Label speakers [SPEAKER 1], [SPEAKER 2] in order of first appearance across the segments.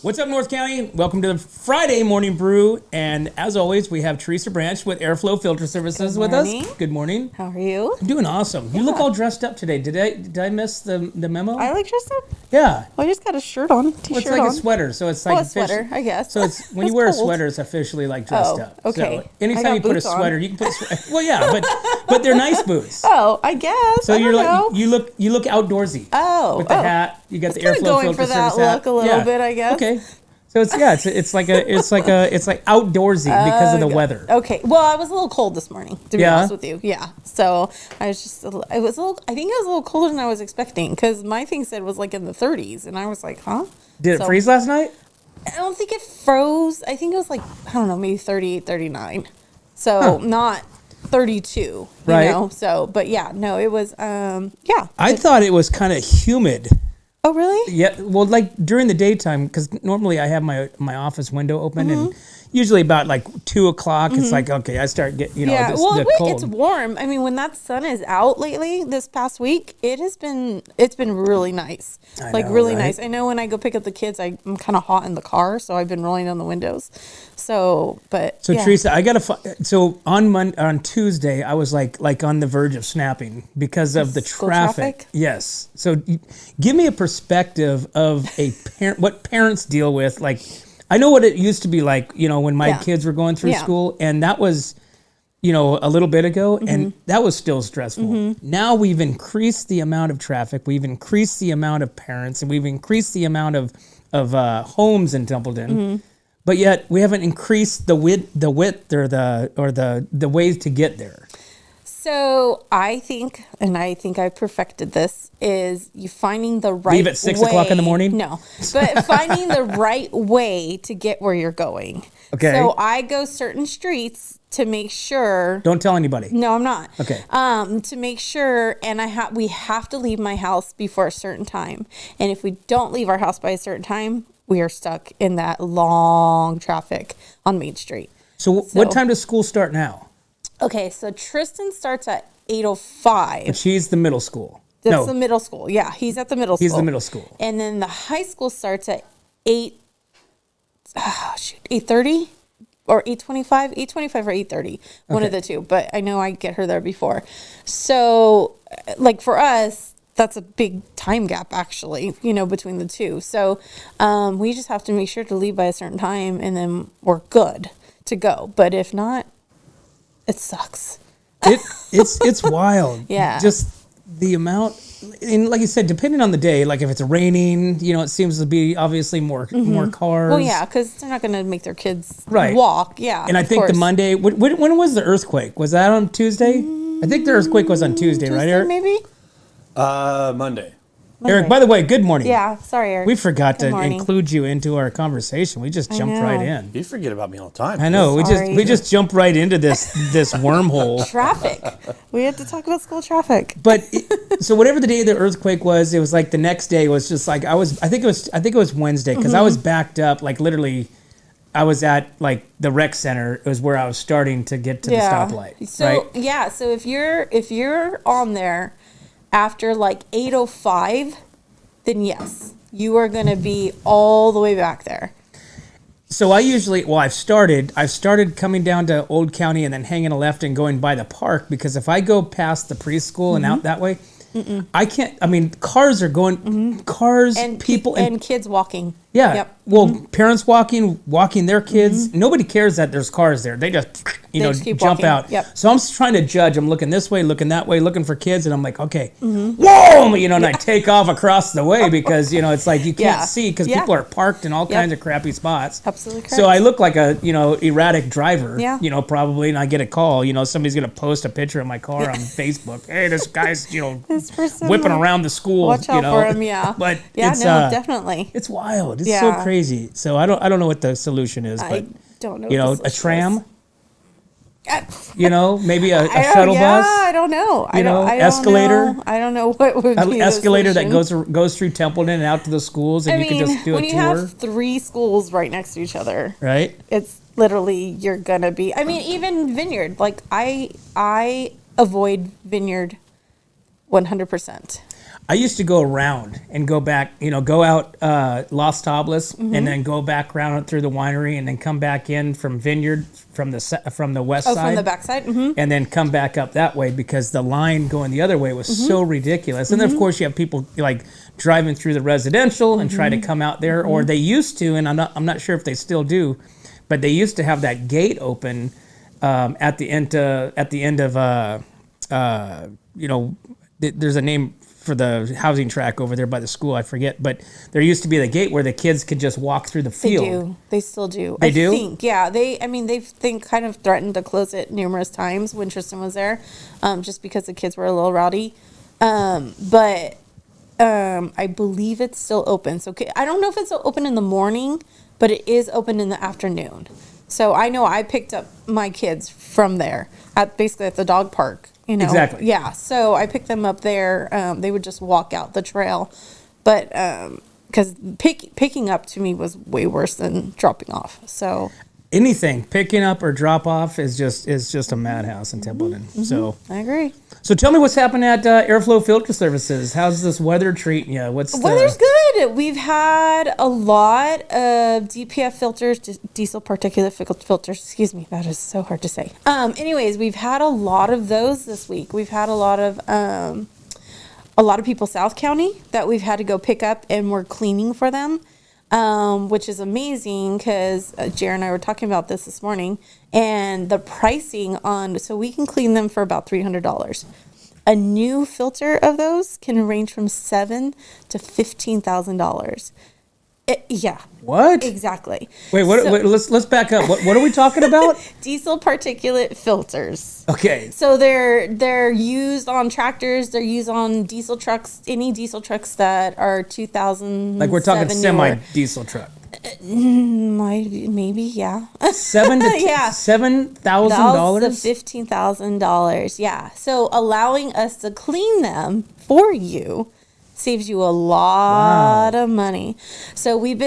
[SPEAKER 1] What's up, North County? Welcome to the Friday Morning Brew. And as always, we have Teresa Branch with Airflow Filter Services with us. Good morning.
[SPEAKER 2] How are you?
[SPEAKER 1] I'm doing awesome. You look all dressed up today. Did I miss the memo?
[SPEAKER 2] I like dressed up?
[SPEAKER 1] Yeah.
[SPEAKER 2] Well, I just got a shirt on, t-shirt
[SPEAKER 1] well, it's like
[SPEAKER 2] on.
[SPEAKER 1] a sweater, so it's like
[SPEAKER 2] a sweater, I guess.
[SPEAKER 1] So it's when you wear a sweater, it's officially like dressed up.
[SPEAKER 2] Okay.
[SPEAKER 1] So anytime you put a sweater, you can put. Well, yeah, but they're nice boots.
[SPEAKER 2] Oh, I guess.
[SPEAKER 1] So you're like you look outdoorsy.
[SPEAKER 2] Oh,
[SPEAKER 1] with the hat, you got the Airflow
[SPEAKER 2] going
[SPEAKER 1] Filter
[SPEAKER 2] for that
[SPEAKER 1] Service hat.
[SPEAKER 2] look a little bit, I guess.
[SPEAKER 1] Okay. So it's like outdoorsy because of the weather.
[SPEAKER 2] Okay. Well, I was a little cold this morning, to be honest with you. Yeah. So I was just I think it was a little colder than I was expecting because my thing said it was like in the 30s, and I was like, huh?
[SPEAKER 1] Did it freeze last night?
[SPEAKER 2] I don't think it froze. I think it was like, I don't know, maybe 38, 39. So not 32, you know? So, but yeah, no, it was, yeah.
[SPEAKER 1] I thought it was kind of humid.
[SPEAKER 2] Oh, really?
[SPEAKER 1] Yeah. Well, like during the daytime, because normally I have my office window open, and usually about like 2 o'clock, it's like, okay, I start getting, the cold.
[SPEAKER 2] It's warm. I mean, when that sun is out lately, this past week, it's been really nice. Really nice. I know when I go pick up the kids, I'm kind of hot in the car, so I've been rolling down the windows. So
[SPEAKER 1] Teresa, I on Tuesday, I was like on the verge of snapping because of the traffic. Yes. So give me a perspective of what parents deal with. Like, I know what it used to be like, when my kids were going through school, and that was, a little bit ago, and that was still stressful. Now we've increased the amount of traffic, we've increased the amount of parents, and we've increased the amount of homes in Templeton. But yet we haven't increased the width or the ways to get there.
[SPEAKER 2] So I think I perfected this, is you finding the right way.
[SPEAKER 1] Leave at 6 o'clock in the morning?
[SPEAKER 2] No, but finding the right way to get where you're going.
[SPEAKER 1] Okay.
[SPEAKER 2] So I go certain streets to make sure.
[SPEAKER 1] Don't tell anybody.
[SPEAKER 2] No, I'm not.
[SPEAKER 1] Okay.
[SPEAKER 2] To make sure, and we have to leave my house before a certain time. And if we don't leave our house by a certain time, we are stuck in that long traffic on Main Street.
[SPEAKER 1] So what time does school start now?
[SPEAKER 2] Okay, so Tristan starts at 8:05.
[SPEAKER 1] But she's the middle school.
[SPEAKER 2] That's the middle school. Yeah, he's at the middle school.
[SPEAKER 1] He's the middle school.
[SPEAKER 2] And then the high school starts at 8:30 or 8:25, 8:25 or 8:30, one of the two. But I know I get her there before. So, like for us, that's a big time gap actually, between the two. So, we just have to make sure to leave by a certain time, and then we're good to go. But if not, it sucks.
[SPEAKER 1] It's wild.
[SPEAKER 2] Yeah.
[SPEAKER 1] Just the amount, and like you said, depending on the day, like if it's raining, it seems to be obviously more cars.
[SPEAKER 2] Well, yeah, because they're not going to make their kids walk. Yeah.
[SPEAKER 1] And I think the Monday, when was the earthquake? Was that on Tuesday? I think the earthquake was on Tuesday, right, Eric?
[SPEAKER 2] Maybe?
[SPEAKER 3] Monday.
[SPEAKER 1] Eric, by the way, good morning.
[SPEAKER 2] Yeah, sorry, Eric.
[SPEAKER 1] We forgot to include you into our conversation. We just jumped right in.
[SPEAKER 3] You forget about me all the time.
[SPEAKER 1] I know. We just jumped right into this wormhole.
[SPEAKER 2] Traffic. We had to talk about school traffic.
[SPEAKER 1] But so whatever the day of the earthquake was, it was like the next day was just like I think it was Wednesday, because I was backed up, like literally. I was at like the rec center. It was where I was starting to get to the stoplight.
[SPEAKER 2] So so if you're on there after like 8:05, then yes, you are going to be all the way back there.
[SPEAKER 1] So I've started coming down to Old County and then hanging a left and going by the park, because if I go past the preschool and out that way, I can't. I mean, cars are going, cars,
[SPEAKER 2] and
[SPEAKER 1] people,
[SPEAKER 2] and kids walking.
[SPEAKER 1] Yeah.
[SPEAKER 2] Yep.
[SPEAKER 1] Well, parents walking their kids. Nobody cares that there's cars there. They just, jump
[SPEAKER 2] walking.
[SPEAKER 1] out.
[SPEAKER 2] Yep.
[SPEAKER 1] So I'm just trying to judge. I'm looking this way, looking that way, looking for kids. And I'm like, okay, whoa, and I take off across the way because, it's like you can't see because people are parked in all kinds of crappy spots.
[SPEAKER 2] Absolutely correct.
[SPEAKER 1] So I look like a, erratic driver,
[SPEAKER 2] Yeah.
[SPEAKER 1] Probably. And I get a call, somebody's going to post a picture of my car on Facebook. Hey, this guy's, whipping around the school.
[SPEAKER 2] Watch out for him, yeah.
[SPEAKER 1] But
[SPEAKER 2] it's, definitely.
[SPEAKER 1] It's wild. It's so crazy. So I don't know what the solution is, but
[SPEAKER 2] I don't know.
[SPEAKER 1] A tram. Maybe a shuttle bus.
[SPEAKER 2] I don't know.
[SPEAKER 1] Escalator.
[SPEAKER 2] I don't know what would be
[SPEAKER 1] an escalator that goes through Templeton and out to the schools, and you can just do a tour.
[SPEAKER 2] When you have 3 schools right next to each other,
[SPEAKER 1] right?
[SPEAKER 2] It's literally you're gonna be. I mean, even Vineyard. Like I avoid Vineyard 100%.
[SPEAKER 1] I used to go around and go back, go out Los Tablas and then go back around through the winery and then come back in from Vineyard from the west side.
[SPEAKER 2] Oh, from the backside? Mm-hmm.
[SPEAKER 1] And then come back up that way because the line going the other way was so ridiculous. And then, of course, you have people like driving through the residential and try to come out there, or they used to, and I'm not sure if they still do, but they used to have that gate open at the end of there's a name for the housing track over there by the school, I forget, but there used to be the gate where the kids could just walk through the field.
[SPEAKER 2] They do. They still do.
[SPEAKER 1] They do?
[SPEAKER 2] I think, yeah. They've kind of threatened to close it numerous times when Tristan was there, just because the kids were a little rowdy. But I believe it's still open. So I don't know if it's open in the morning, but it is open in the afternoon. So I know I picked up my kids from there basically at the dog park.
[SPEAKER 1] Exactly.
[SPEAKER 2] Yeah. So I picked them up there. They would just walk out the trail, but because picking up to me was way worse than dropping off. So
[SPEAKER 1] anything picking up or drop off is just a madhouse in Templeton. So
[SPEAKER 2] I agree.
[SPEAKER 1] So tell me what's happening at Airflow Filter Services. How's this weather treating you?
[SPEAKER 2] Weather's good. We've had a lot of DPF filters, diesel particulate filters. Excuse me, that is so hard to say. Anyways, we've had a lot of those this week. We've had a lot of people South County that we've had to go pick up, and we're cleaning for them. Which is amazing because Jared and I were talking about this morning, and the pricing so we can clean them for about $300. A new filter of those can range from $7,000 to $15,000. Yeah.
[SPEAKER 1] What?
[SPEAKER 2] Exactly.
[SPEAKER 1] Wait, let's back up. What are we talking about?
[SPEAKER 2] Diesel particulate filters.
[SPEAKER 1] Okay.
[SPEAKER 2] So they're used on tractors. They're used on diesel trucks. Any diesel trucks that are 2000.
[SPEAKER 1] Like we're talking semi-diesel truck.
[SPEAKER 2] Maybe, yeah.
[SPEAKER 1] $7,000
[SPEAKER 2] to $15,000. Yeah. So allowing us to clean them for you saves you a lot of money. So we've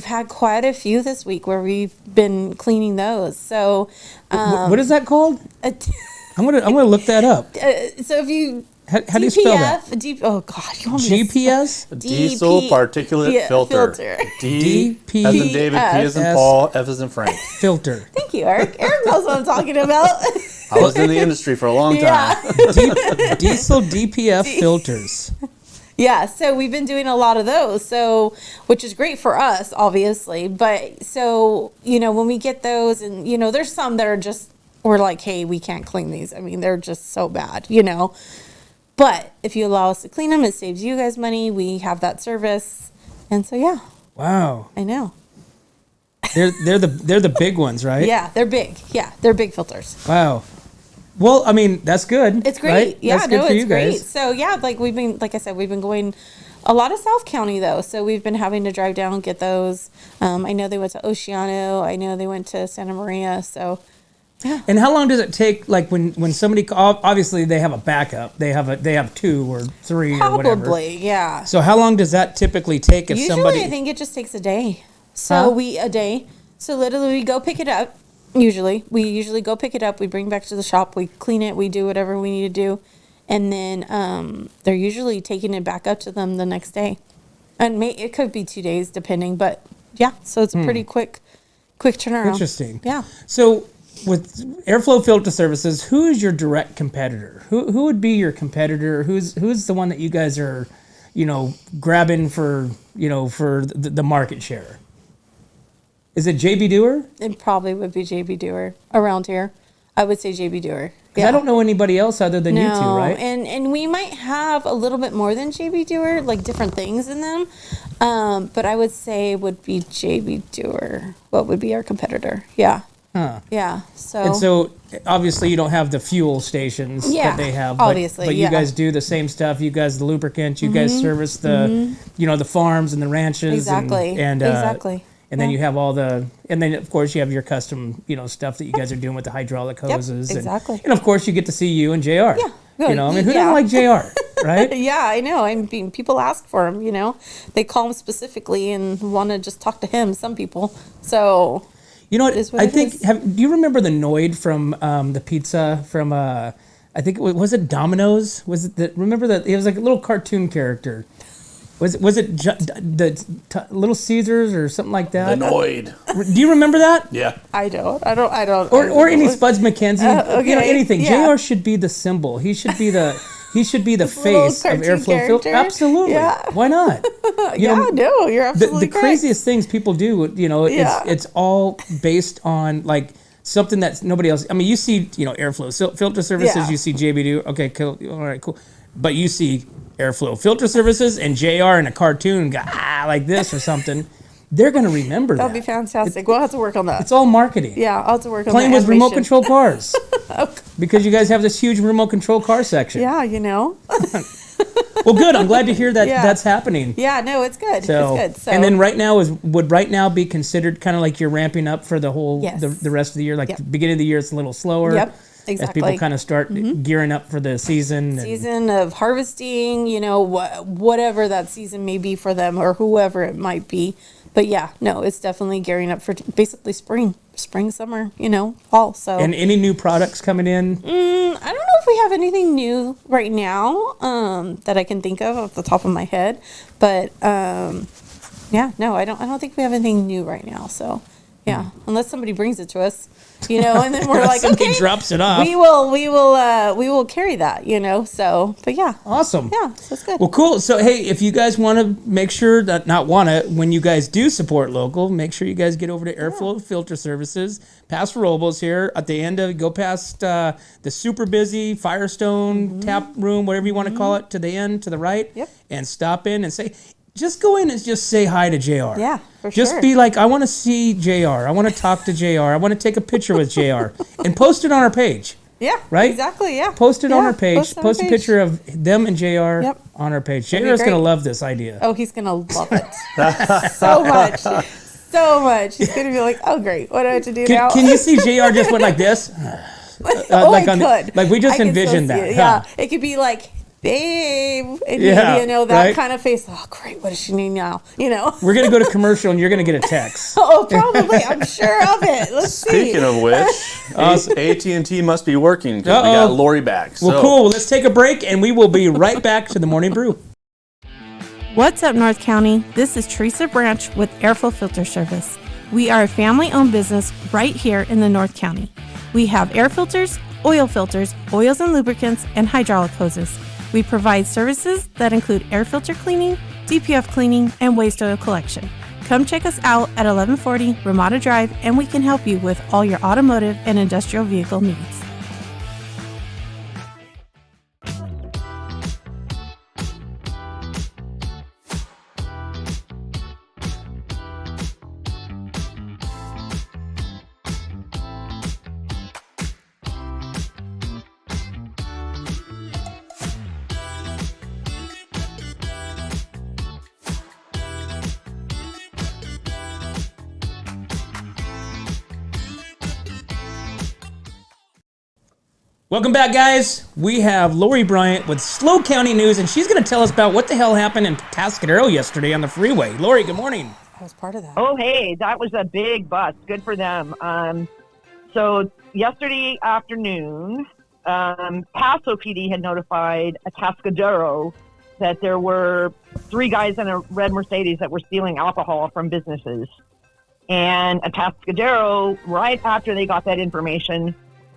[SPEAKER 2] had quite a few this week where we've been cleaning those. So
[SPEAKER 1] what is that called? I'm gonna look that up.
[SPEAKER 2] So if you
[SPEAKER 1] how do you spell that?
[SPEAKER 2] Oh God, you want me
[SPEAKER 1] GPS?
[SPEAKER 3] Diesel particulate filter. D as in David, P as in Paul, F as in Frank.
[SPEAKER 1] Filter.
[SPEAKER 2] Thank you, Eric. Eric knows what I'm talking about.
[SPEAKER 3] I was in the industry for a long time.
[SPEAKER 1] Diesel DPF filters.
[SPEAKER 2] Yeah, so we've been doing a lot of those, which is great for us, obviously. But so, when we get those, and, there's some that are just, we're like, hey, we can't clean these. I mean, they're just so bad, But if you allow us to clean them, it saves you guys money. We have that service. And so, yeah.
[SPEAKER 1] Wow.
[SPEAKER 2] I know.
[SPEAKER 1] They're the big ones, right?
[SPEAKER 2] Yeah, they're big. Yeah, they're big filters.
[SPEAKER 1] Wow. Well, I mean, that's good.
[SPEAKER 2] It's great.
[SPEAKER 1] Right?
[SPEAKER 2] Yeah,
[SPEAKER 1] that's good for you guys.
[SPEAKER 2] Great. So yeah, like I said, we've been going a lot of South County though. So we've been having to drive down and get those. I know they went to Oceano. I know they went to Santa Maria. So yeah.
[SPEAKER 1] And how long does it take? Like when somebody obviously they have a backup. They have 2 or 3 or whatever.
[SPEAKER 2] Probably, yeah.
[SPEAKER 1] So how long does that typically take if somebody?
[SPEAKER 2] Usually, I think it just takes a day. So a day. So literally, we go pick it up. We usually go pick it up. We bring it back to the shop. We clean it. We do whatever we need to do. And then they're usually taking it back up to them the next day. And it could be 2 days depending. But yeah, so it's a pretty quick turnaround.
[SPEAKER 1] Interesting.
[SPEAKER 2] Yeah.
[SPEAKER 1] So with Airflow Filter Services, who is your direct competitor? Who would be your competitor? Who's the one that you guys are, grabbing for the market share? Is it JB Doer?
[SPEAKER 2] It probably would be JB Doer around here. I would say JB Doer.
[SPEAKER 1] Yeah. I don't know anybody else other than you two, right?
[SPEAKER 2] And we might have a little bit more than JB Doer, like different things in them. But I would say it would be JB Doer. What would be our competitor? Yeah.
[SPEAKER 1] Huh.
[SPEAKER 2] Yeah.
[SPEAKER 1] And so obviously you don't have the fuel stations that they have.
[SPEAKER 2] Obviously,
[SPEAKER 1] but you guys do the same stuff. You guys the lubricants. You guys service the the farms and the ranches.
[SPEAKER 2] Exactly.
[SPEAKER 1] Exactly. And then you have and then of course you have your custom, stuff that you guys are doing with the hydraulic hoses.
[SPEAKER 2] Yep, exactly.
[SPEAKER 1] And of course you get to see you and JR.
[SPEAKER 2] Yeah.
[SPEAKER 1] Good. Who doesn't like JR, right?
[SPEAKER 2] Yeah, I know. I mean, people ask for him, They call him specifically and want to just talk to him, some people. So,
[SPEAKER 1] you know what? I think, do you remember the Noid from the pizza from I think was it Domino's? Was it that? Remember that it was like a little cartoon character. Was it Little Caesars or something like that?
[SPEAKER 3] The Noid.
[SPEAKER 1] Do you remember that?
[SPEAKER 3] Yeah.
[SPEAKER 2] I don't.
[SPEAKER 1] Or any Spuds MacKenzie.
[SPEAKER 2] Okay.
[SPEAKER 1] Anything.
[SPEAKER 2] Yeah.
[SPEAKER 1] JR should be the symbol. He should be the face of
[SPEAKER 2] cartoon
[SPEAKER 1] Airflow Filter. Absolutely.
[SPEAKER 2] Yeah.
[SPEAKER 1] Why not?
[SPEAKER 2] No, you're absolutely
[SPEAKER 1] the
[SPEAKER 2] correct.
[SPEAKER 1] craziest things people do. It's all based on like something that nobody else. I mean, you see, Airflow Filter Services.
[SPEAKER 2] Yeah.
[SPEAKER 1] You see JB do. Okay, cool. All right, cool. But you see Airflow Filter Services and JR in a cartoon guy like this or something. They're going to remember that.
[SPEAKER 2] That'll be fantastic. We'll have to work on that.
[SPEAKER 1] It's all marketing.
[SPEAKER 2] Yeah, I'll have to work on that.
[SPEAKER 1] Playing with remote control cars.
[SPEAKER 2] Okay.
[SPEAKER 1] Because you guys have this huge remote control car section.
[SPEAKER 2] Yeah,
[SPEAKER 1] Well, good. I'm glad to hear that that's happening.
[SPEAKER 2] Yeah, no, it's good.
[SPEAKER 1] So,
[SPEAKER 2] it's good. So,
[SPEAKER 1] and then would right now be considered kind of like you're ramping up for the whole
[SPEAKER 2] Yes.
[SPEAKER 1] the rest of the year? Like
[SPEAKER 2] Yep.
[SPEAKER 1] the beginning of the year, it's a little slower.
[SPEAKER 2] Yep, exactly.
[SPEAKER 1] As people kind of start gearing up for the season.
[SPEAKER 2] Season of harvesting, whatever that season may be for them or whoever it might be. But yeah, no, it's definitely gearing up for basically spring, summer, fall. So.
[SPEAKER 1] And any new products coming in?
[SPEAKER 2] I don't know if we have anything new right now that I can think of off the top of my head, but yeah, no, I don't think we have anything new right now. So yeah, unless somebody brings it to us, and then we're like,
[SPEAKER 1] somebody
[SPEAKER 2] okay,
[SPEAKER 1] drops it off.
[SPEAKER 2] we will carry that, So, but yeah,
[SPEAKER 1] awesome.
[SPEAKER 2] yeah, so it's good.
[SPEAKER 1] Well, cool. So, hey, if you guys want to make sure that when you guys do support local, make sure you guys get over to Airflow Filter Services, past Robles here at the end of, go past the super busy Firestone tap room, whatever you want to call it, to the end, to the right, and stop in and just go in and just say hi to JR.
[SPEAKER 2] Yeah, for
[SPEAKER 1] just
[SPEAKER 2] sure.
[SPEAKER 1] be like, I want to see JR. I want to talk to JR. I want to take a picture with JR and post it on our page.
[SPEAKER 2] Yeah,
[SPEAKER 1] right?
[SPEAKER 2] Exactly, yeah.
[SPEAKER 1] Post it on our page.
[SPEAKER 2] Post
[SPEAKER 1] a picture of them and JR on our page. JR is going to love this idea.
[SPEAKER 2] Oh, he's going to love it. So much. So much. He's going to be like, oh, great. What do I have to do now?
[SPEAKER 1] Can you see JR just went like this? Like we just envisioned that.
[SPEAKER 2] Yeah. It could be like, babe. And that
[SPEAKER 1] right?
[SPEAKER 2] kind of face. Oh, great. What does she need now?
[SPEAKER 1] We're going to go to commercial and you're going to get a text.
[SPEAKER 2] Oh, probably. I'm sure of it. Let's see.
[SPEAKER 3] Speaking of which, AT&T must be working because we got Lori back.
[SPEAKER 1] So. Well, cool. Well, let's take a break and we will be right back to the Morning Brew.
[SPEAKER 4] What's up, North County? This is Teresa Branch with Airflow Filter Service. We are a family-owned business right here in the North County. We have air filters, oils and lubricants, and hydraulic hoses. We provide services that include air filter cleaning, DPF cleaning, and waste oil collection. Come check us out at 1140 Ramada Drive, and we can help you with all your automotive and industrial vehicle needs.
[SPEAKER 1] Welcome back, guys. We have Lori Bryant with Slow County News, and she's going to tell us about what the hell happened in Tascadero yesterday on the freeway. Lori, good morning.
[SPEAKER 2] I was part of that.
[SPEAKER 5] Oh, hey, that was a big bust. Good for them. So yesterday afternoon, Paso PD had notified Atascadero that there were 3 guys in a red Mercedes that were stealing alcohol from businesses. And Atascadero, right after they got that information,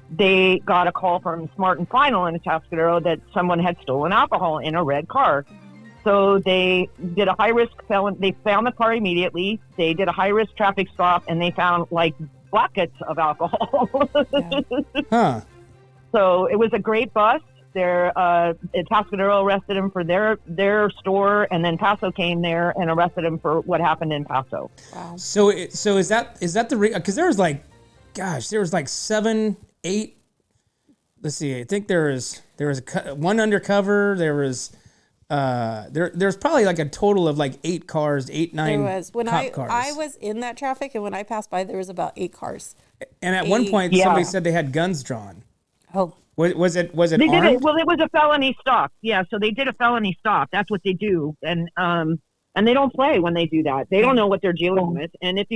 [SPEAKER 5] they got a call from Smart and Final in Atascadero that someone had stolen alcohol in a red car. So they did a high-risk felon. They found the car immediately. They did a high-risk traffic stop, and they found, like, buckets of alcohol.
[SPEAKER 1] Huh.
[SPEAKER 5] So it was a great bust. Atascadero arrested him for their store, and then Paso came there and arrested him for what happened in Paso.
[SPEAKER 2] Wow.
[SPEAKER 1] So is that the because there was like 7, 8. Let's see. I think there was one undercover. There was there's probably like a total of like 8 cars, 8, 9.
[SPEAKER 2] There was when
[SPEAKER 1] cars.
[SPEAKER 2] I was in that traffic, and when I passed by, there was about 8 cars.
[SPEAKER 1] And at one point, somebody said they had guns drawn.
[SPEAKER 2] Oh.
[SPEAKER 1] Was it
[SPEAKER 5] They
[SPEAKER 1] armed?
[SPEAKER 5] did it. Well, it was a felony stop. Yeah, so they did a felony stop. That's what they do, and they don't play when they do that. They don't know what they're dealing with. And if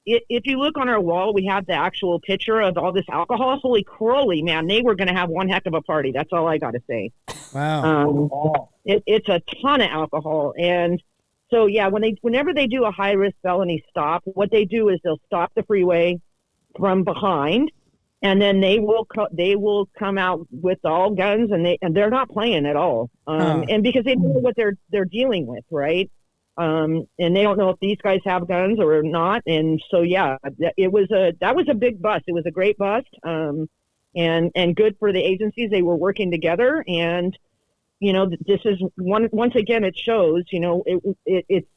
[SPEAKER 5] if you look on our wall, we have the actual picture of all this alcohol. Holy crowley, man! They were going to have one heck of a party. That's all I got to say.
[SPEAKER 1] Wow.
[SPEAKER 5] It's a ton of alcohol, and so yeah, whenever they do a high risk felony stop, what they do is they'll stop the freeway from behind, and then they will come out with all guns, and they're not playing at all, and because they know what they're dealing with, right? And they don't know if these guys have guns or not, and so yeah, that was a big bust. It was a great bust, and good for the agencies. They were working together, and this is once again it shows. It's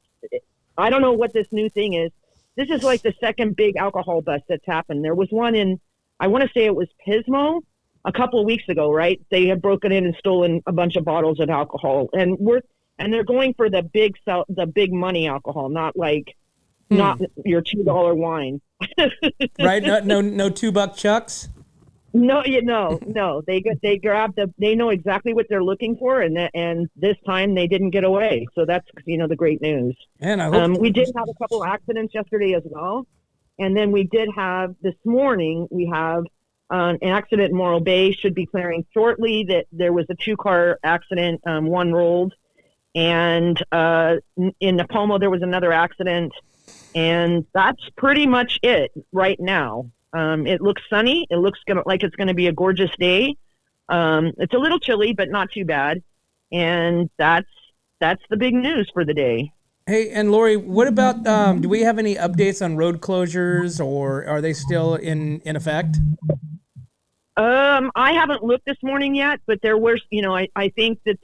[SPEAKER 5] I don't know what this new thing is. This is like the second big alcohol bust that's happened. There was one in, I want to say it was Pismo a couple of weeks ago, right? They had broken in and stolen a bunch of bottles of alcohol, and they're going for the big money alcohol, not like not your $2 wine.
[SPEAKER 1] Right? No $2 chucks.
[SPEAKER 5] No. They grabbed they know exactly what they're looking for, and this time they didn't get away. So that's the great news.
[SPEAKER 1] And I hope
[SPEAKER 5] we did have a couple of accidents yesterday as well, and then we did have this morning. We have an accident in Morro Bay. Should be clearing shortly. That there was a 2-car accident. One rolled. And in Napomo, there was another accident, and that's pretty much it right now. It looks sunny. It looks like it's going to be a gorgeous day. It's a little chilly, but not too bad. And that's the big news for the day.
[SPEAKER 1] Hey, and Lori, what about, do we have any updates on road closures, or are they still in effect?
[SPEAKER 5] I haven't looked this morning yet, but there were, I think that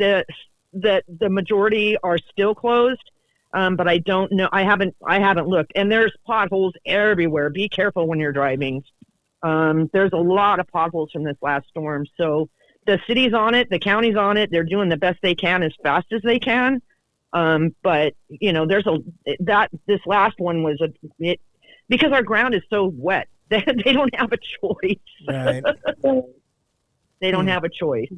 [SPEAKER 5] the majority are still closed, but I don't know. I haven't looked, and there's potholes everywhere. Be careful when you're driving. There's a lot of potholes from this last storm. So the city's on it, the county's on it. They're doing the best they can as fast as they can. But this last one was because our ground is so wet. They don't have a choice.
[SPEAKER 1] Right.
[SPEAKER 5] They don't have a choice.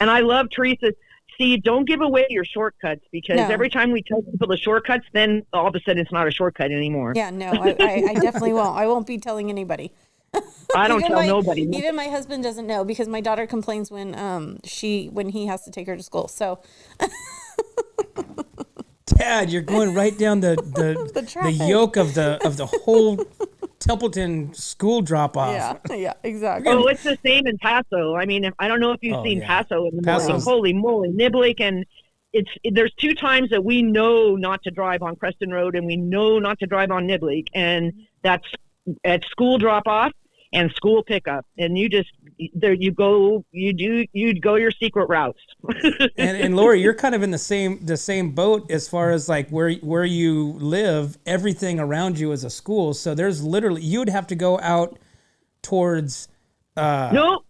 [SPEAKER 5] And I love Teresa. See, don't give away your shortcuts, because every time we tell people the shortcuts, then all of a sudden it's not a shortcut anymore.
[SPEAKER 2] Yeah, no, I definitely won't. I won't be telling anybody.
[SPEAKER 5] I don't tell nobody.
[SPEAKER 2] Even my husband doesn't know, because my daughter complains when he has to take her to school. So,
[SPEAKER 1] Dad, you're going right down the yoke of the whole Templeton school drop off.
[SPEAKER 2] Yeah, exactly.
[SPEAKER 5] Oh, it's the same in Paso. I mean, I don't know if you've seen Paso in the morning. Holy moly, Niblick, and there's 2 times that we know not to drive on Preston Road, and we know not to drive on Niblick, and that's at school drop off and school pickup, and you go your secret routes.
[SPEAKER 1] and Lori, you're kind of in the same boat as far as like where you live. Everything around you is a school, so there's literally, you'd have to go out towards.
[SPEAKER 5] No.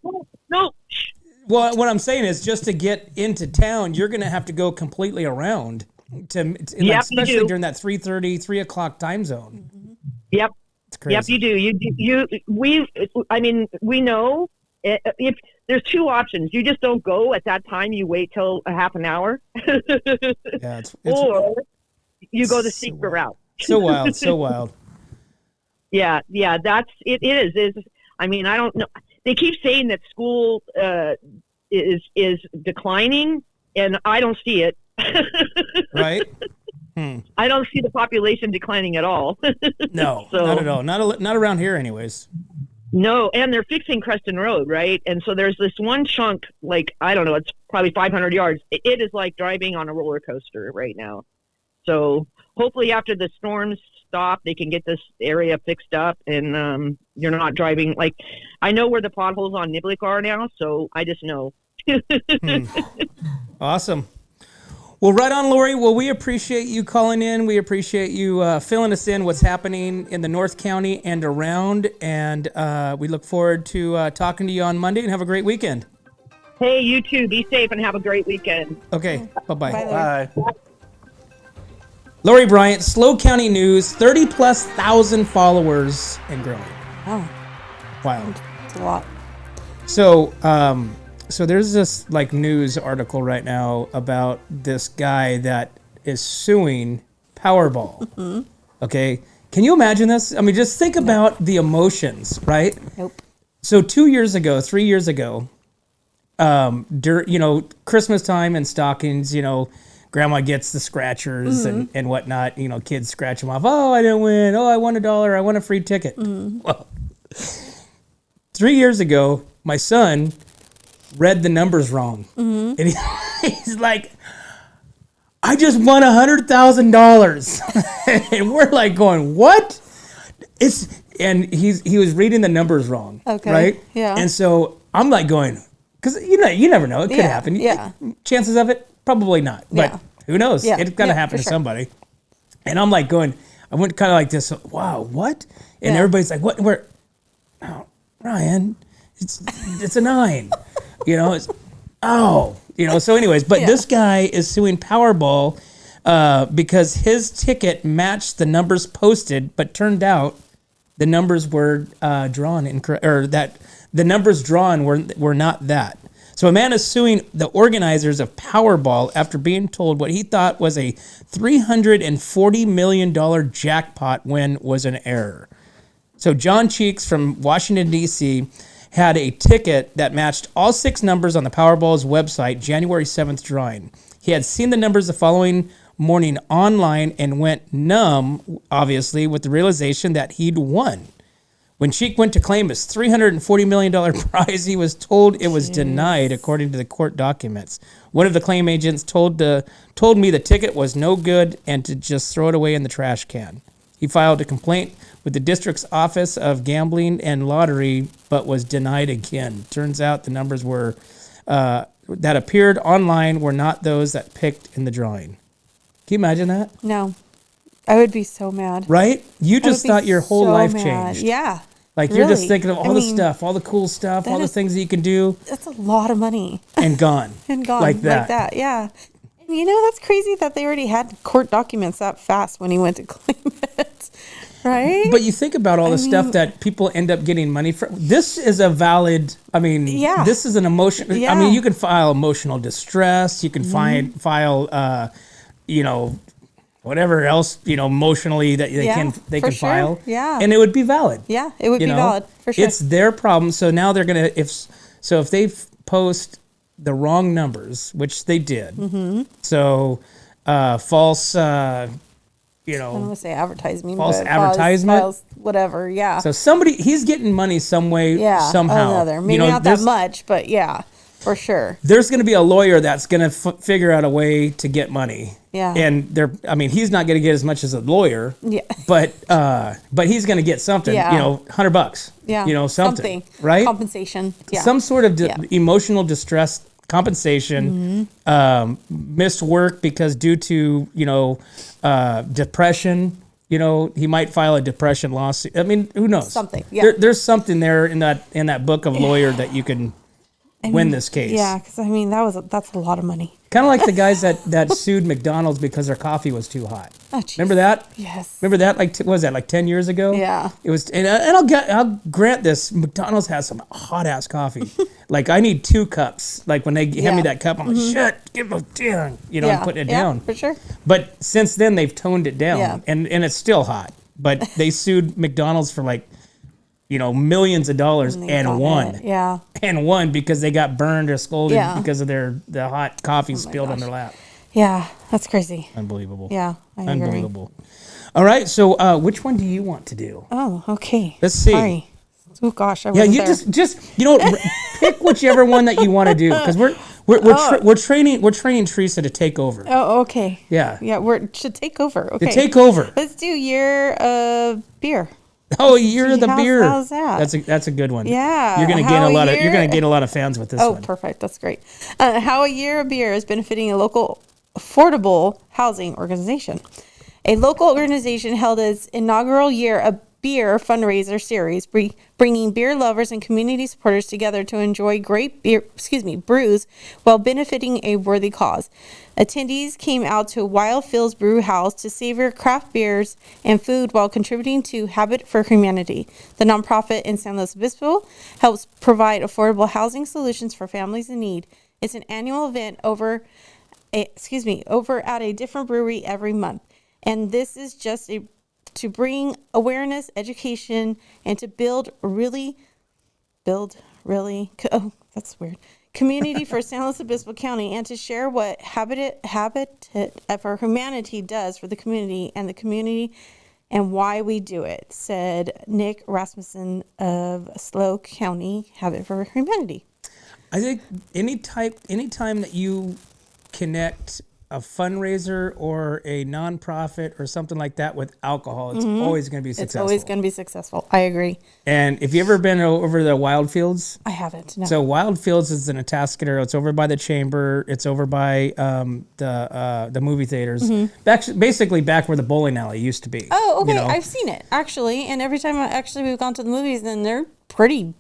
[SPEAKER 1] Well, what I'm saying is, just to get into town, you're going to have to go completely around especially during that 3:30, 3 o'clock time zone.
[SPEAKER 5] Yep.
[SPEAKER 1] It's crazy.
[SPEAKER 5] Yep, you do. We know if there's 2 options. You just don't go at that time. You wait till a half an hour.
[SPEAKER 1] Yeah,
[SPEAKER 5] or you go the secret route.
[SPEAKER 1] So wild.
[SPEAKER 5] Yeah, it is. I mean, I don't know. They keep saying that school is declining, and I don't see it.
[SPEAKER 1] Right.
[SPEAKER 5] I don't see the population declining at all.
[SPEAKER 1] No, not at all. Not around here, anyways.
[SPEAKER 5] No, and they're fixing Creston Road, right? And so there's this one chunk, like, I don't know, it's probably 500 yards. It is like driving on a roller coaster right now. So hopefully after the storms stop, they can get this area fixed up, and you're not driving. Like, I know where the potholes on Niblick are now, so I just know.
[SPEAKER 1] Awesome. Well, right on, Lori. Well, we appreciate you calling in. We appreciate you filling us in what's happening in the North County and around. And we look forward to talking to you on Monday, and have a great weekend.
[SPEAKER 5] Hey, you too. Be safe and have a great weekend.
[SPEAKER 1] Okay. Bye-bye.
[SPEAKER 3] Bye.
[SPEAKER 1] Lori Bryant, SLO County News, 30+ thousand followers and growing.
[SPEAKER 2] Oh,
[SPEAKER 1] Wild.
[SPEAKER 2] it's a lot.
[SPEAKER 1] So there's this like news article right now about this guy that is suing Powerball. Okay, Can you imagine this? I mean, just think about the emotions, right?
[SPEAKER 2] Nope.
[SPEAKER 1] So 3 years ago, Christmas time and stockings, Grandma gets the scratchers and whatnot. Kids scratch them off. Oh, I didn't win. Oh, I won $1. I won a free ticket. Well, 3 years ago, my son read the numbers wrong. And he's like, I just won $100,000. And we're like going, what? And he was reading the numbers wrong.
[SPEAKER 2] Okay.
[SPEAKER 1] Right?
[SPEAKER 2] Yeah.
[SPEAKER 1] And so I'm like going, because you never know. It could happen.
[SPEAKER 2] Yeah.
[SPEAKER 1] Chances of it, probably not. But who knows?
[SPEAKER 2] Yeah.
[SPEAKER 1] It's got to happen to somebody. And I'm like going, I went kind of like this, wow, what? And everybody's like, what? Oh, Ryan, it's a 9. So anyways, but this guy is suing Powerball because his ticket matched the numbers posted, but turned out the numbers were drawn incorrect, or that the numbers drawn were not that. So a man is suing the organizers of Powerball after being told what he thought was a $340 million jackpot win was an error. So John Cheeks from Washington, D.C., had a ticket that matched all 6 numbers on the Powerball's website January 7th drawing. He had seen the numbers the following morning online and went numb, obviously, with the realization that he'd won. When Cheek went to claim his $340 million prize, he was told it was denied, according to the court documents. One of the claim agents told me the ticket was no good and to just throw it away in the trash can. He filed a complaint with the district's Office of Gambling and Lottery, but was denied again. Turns out the numbers that appeared online were not those that picked in the drawing. Can you imagine that?
[SPEAKER 2] No. I would be so mad.
[SPEAKER 1] Right? You just thought your whole life changed.
[SPEAKER 2] Yeah.
[SPEAKER 1] Like you're just thinking of all the stuff, all the cool stuff, all the things that you can do.
[SPEAKER 2] That's a lot of money.
[SPEAKER 1] And gone. Like that.
[SPEAKER 2] Yeah. And that's crazy that they already had court documents that fast when he went to claim it. Right?
[SPEAKER 1] But you think about all the stuff that people end up getting money from. This is a valid, this is an emotion.
[SPEAKER 2] Yeah.
[SPEAKER 1] You can file emotional distress. You can file, whatever else, emotionally that they can file.
[SPEAKER 2] Yeah.
[SPEAKER 1] And it would be valid.
[SPEAKER 2] Yeah, it would be valid for sure.
[SPEAKER 1] It's their problem. So now they're going to, if they post the wrong numbers, which they did. So false, I
[SPEAKER 2] don't want to say advertisement.
[SPEAKER 1] False advertisement.
[SPEAKER 2] False whatever, yeah.
[SPEAKER 1] So he's getting money some way, somehow.
[SPEAKER 2] Another. Maybe not that much, but yeah, for sure.
[SPEAKER 1] There's going to be a lawyer that's going to figure out a way to get money.
[SPEAKER 2] Yeah.
[SPEAKER 1] And he's not going to get as much as a lawyer.
[SPEAKER 2] Yeah.
[SPEAKER 1] But he's going to get something, $100.
[SPEAKER 2] Yeah.
[SPEAKER 1] Something. Right?
[SPEAKER 2] Compensation. Yeah.
[SPEAKER 1] Some sort of emotional distress compensation, missed work because due to, depression, he might file a depression lawsuit. Who knows?
[SPEAKER 2] Something. Yeah.
[SPEAKER 1] There's something there in that book of lawyer that you can win this case.
[SPEAKER 2] Yeah, because that's a lot of money.
[SPEAKER 1] Kind of like the guys that sued McDonald's because their coffee was too hot.
[SPEAKER 2] Oh, geez.
[SPEAKER 1] Remember that?
[SPEAKER 2] Yes.
[SPEAKER 1] Remember that? What was that, like 10 years ago?
[SPEAKER 2] Yeah.
[SPEAKER 1] It was, and I'll grant this. McDonald's has some hot ass coffee. Like I need 2 cups. Like when they hand me that cup, I'm like, shit, give them down. I'm putting it down.
[SPEAKER 2] For sure.
[SPEAKER 1] But since then they've toned it down,
[SPEAKER 2] Yeah.
[SPEAKER 1] and it's still hot. But they sued McDonald's for like, millions of dollars and won.
[SPEAKER 2] Yeah.
[SPEAKER 1] And won because they got burned or scolded because of the hot coffee spilled on their lap.
[SPEAKER 2] Yeah, that's crazy.
[SPEAKER 1] Unbelievable.
[SPEAKER 2] Yeah, I agree.
[SPEAKER 1] Unbelievable. All right, so which one do you want to do?
[SPEAKER 2] Oh, okay.
[SPEAKER 1] Let's see.
[SPEAKER 2] Sorry. Oh gosh, I wasn't
[SPEAKER 1] you
[SPEAKER 2] there.
[SPEAKER 1] just pick whichever one that you want to do because we're training Teresa to take over.
[SPEAKER 2] Oh, okay.
[SPEAKER 1] Yeah.
[SPEAKER 2] Yeah, should take over. Okay.
[SPEAKER 1] To take over.
[SPEAKER 2] Let's do year of beer.
[SPEAKER 1] Oh, year of the beer.
[SPEAKER 2] How's that?
[SPEAKER 1] That's a good one.
[SPEAKER 2] Yeah.
[SPEAKER 1] You're gonna gain a lot of fans with this one.
[SPEAKER 2] Oh, perfect. That's great. How a year of beer is benefiting a local affordable housing organization. A local organization held its inaugural year of beer fundraiser series, bringing beer lovers and community supporters together to enjoy great brews while benefiting a worthy cause. Attendees came out to Wild Phil's Brew House to savor craft beers and food while contributing to Habit for Humanity. The nonprofit in San Luis Obispo helps provide affordable housing solutions for families in need. It's an annual event over at a different brewery every month. And this is just
[SPEAKER 4] to bring awareness, education, and to build really, that's weird, community for San Luis Obispo County, and to share what Habitat for Humanity does for the community and why we do it, said Nick Rasmussen of SLO County Habitat for Humanity.
[SPEAKER 1] I think anytime that you connect a fundraiser or a nonprofit or something like that with alcohol, it's always going to be successful.
[SPEAKER 4] It's always going to be successful. I agree.
[SPEAKER 1] And if you ever been over the Wild Fields?
[SPEAKER 4] I haven't. No.
[SPEAKER 1] So Wild Fields is in Atascadero. It's over by the Chamber. It's over by the movie theaters. Basically back where the bowling alley used to be.
[SPEAKER 4] Oh, okay. I've seen it actually, and every time we've gone to the movies, then they're pretty.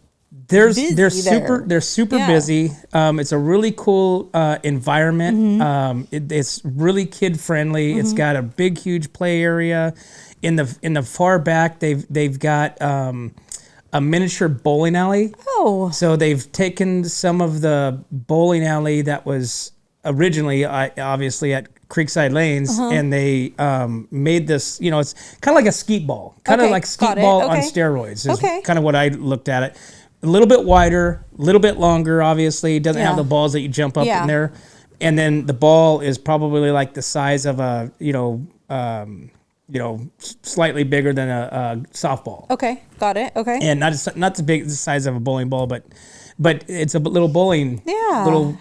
[SPEAKER 1] They're super busy. It's a really cool environment. It's really kid friendly. It's got a big, huge play area. In the far back, they've got a miniature bowling alley.
[SPEAKER 4] Oh, so
[SPEAKER 1] they've taken some of the bowling alley that was originally obviously at Creekside Lanes, and they made this. It's kind of like a skeet ball, like skeet ball on steroids. Is kind of what I looked at it. A little bit wider, a little bit longer, obviously. It doesn't have the balls that you jump up in there. And then the ball is probably like the size of a, slightly bigger than a softball.
[SPEAKER 4] Okay, got it. Okay.
[SPEAKER 1] And not the size of a bowling ball, but it's a little bowling,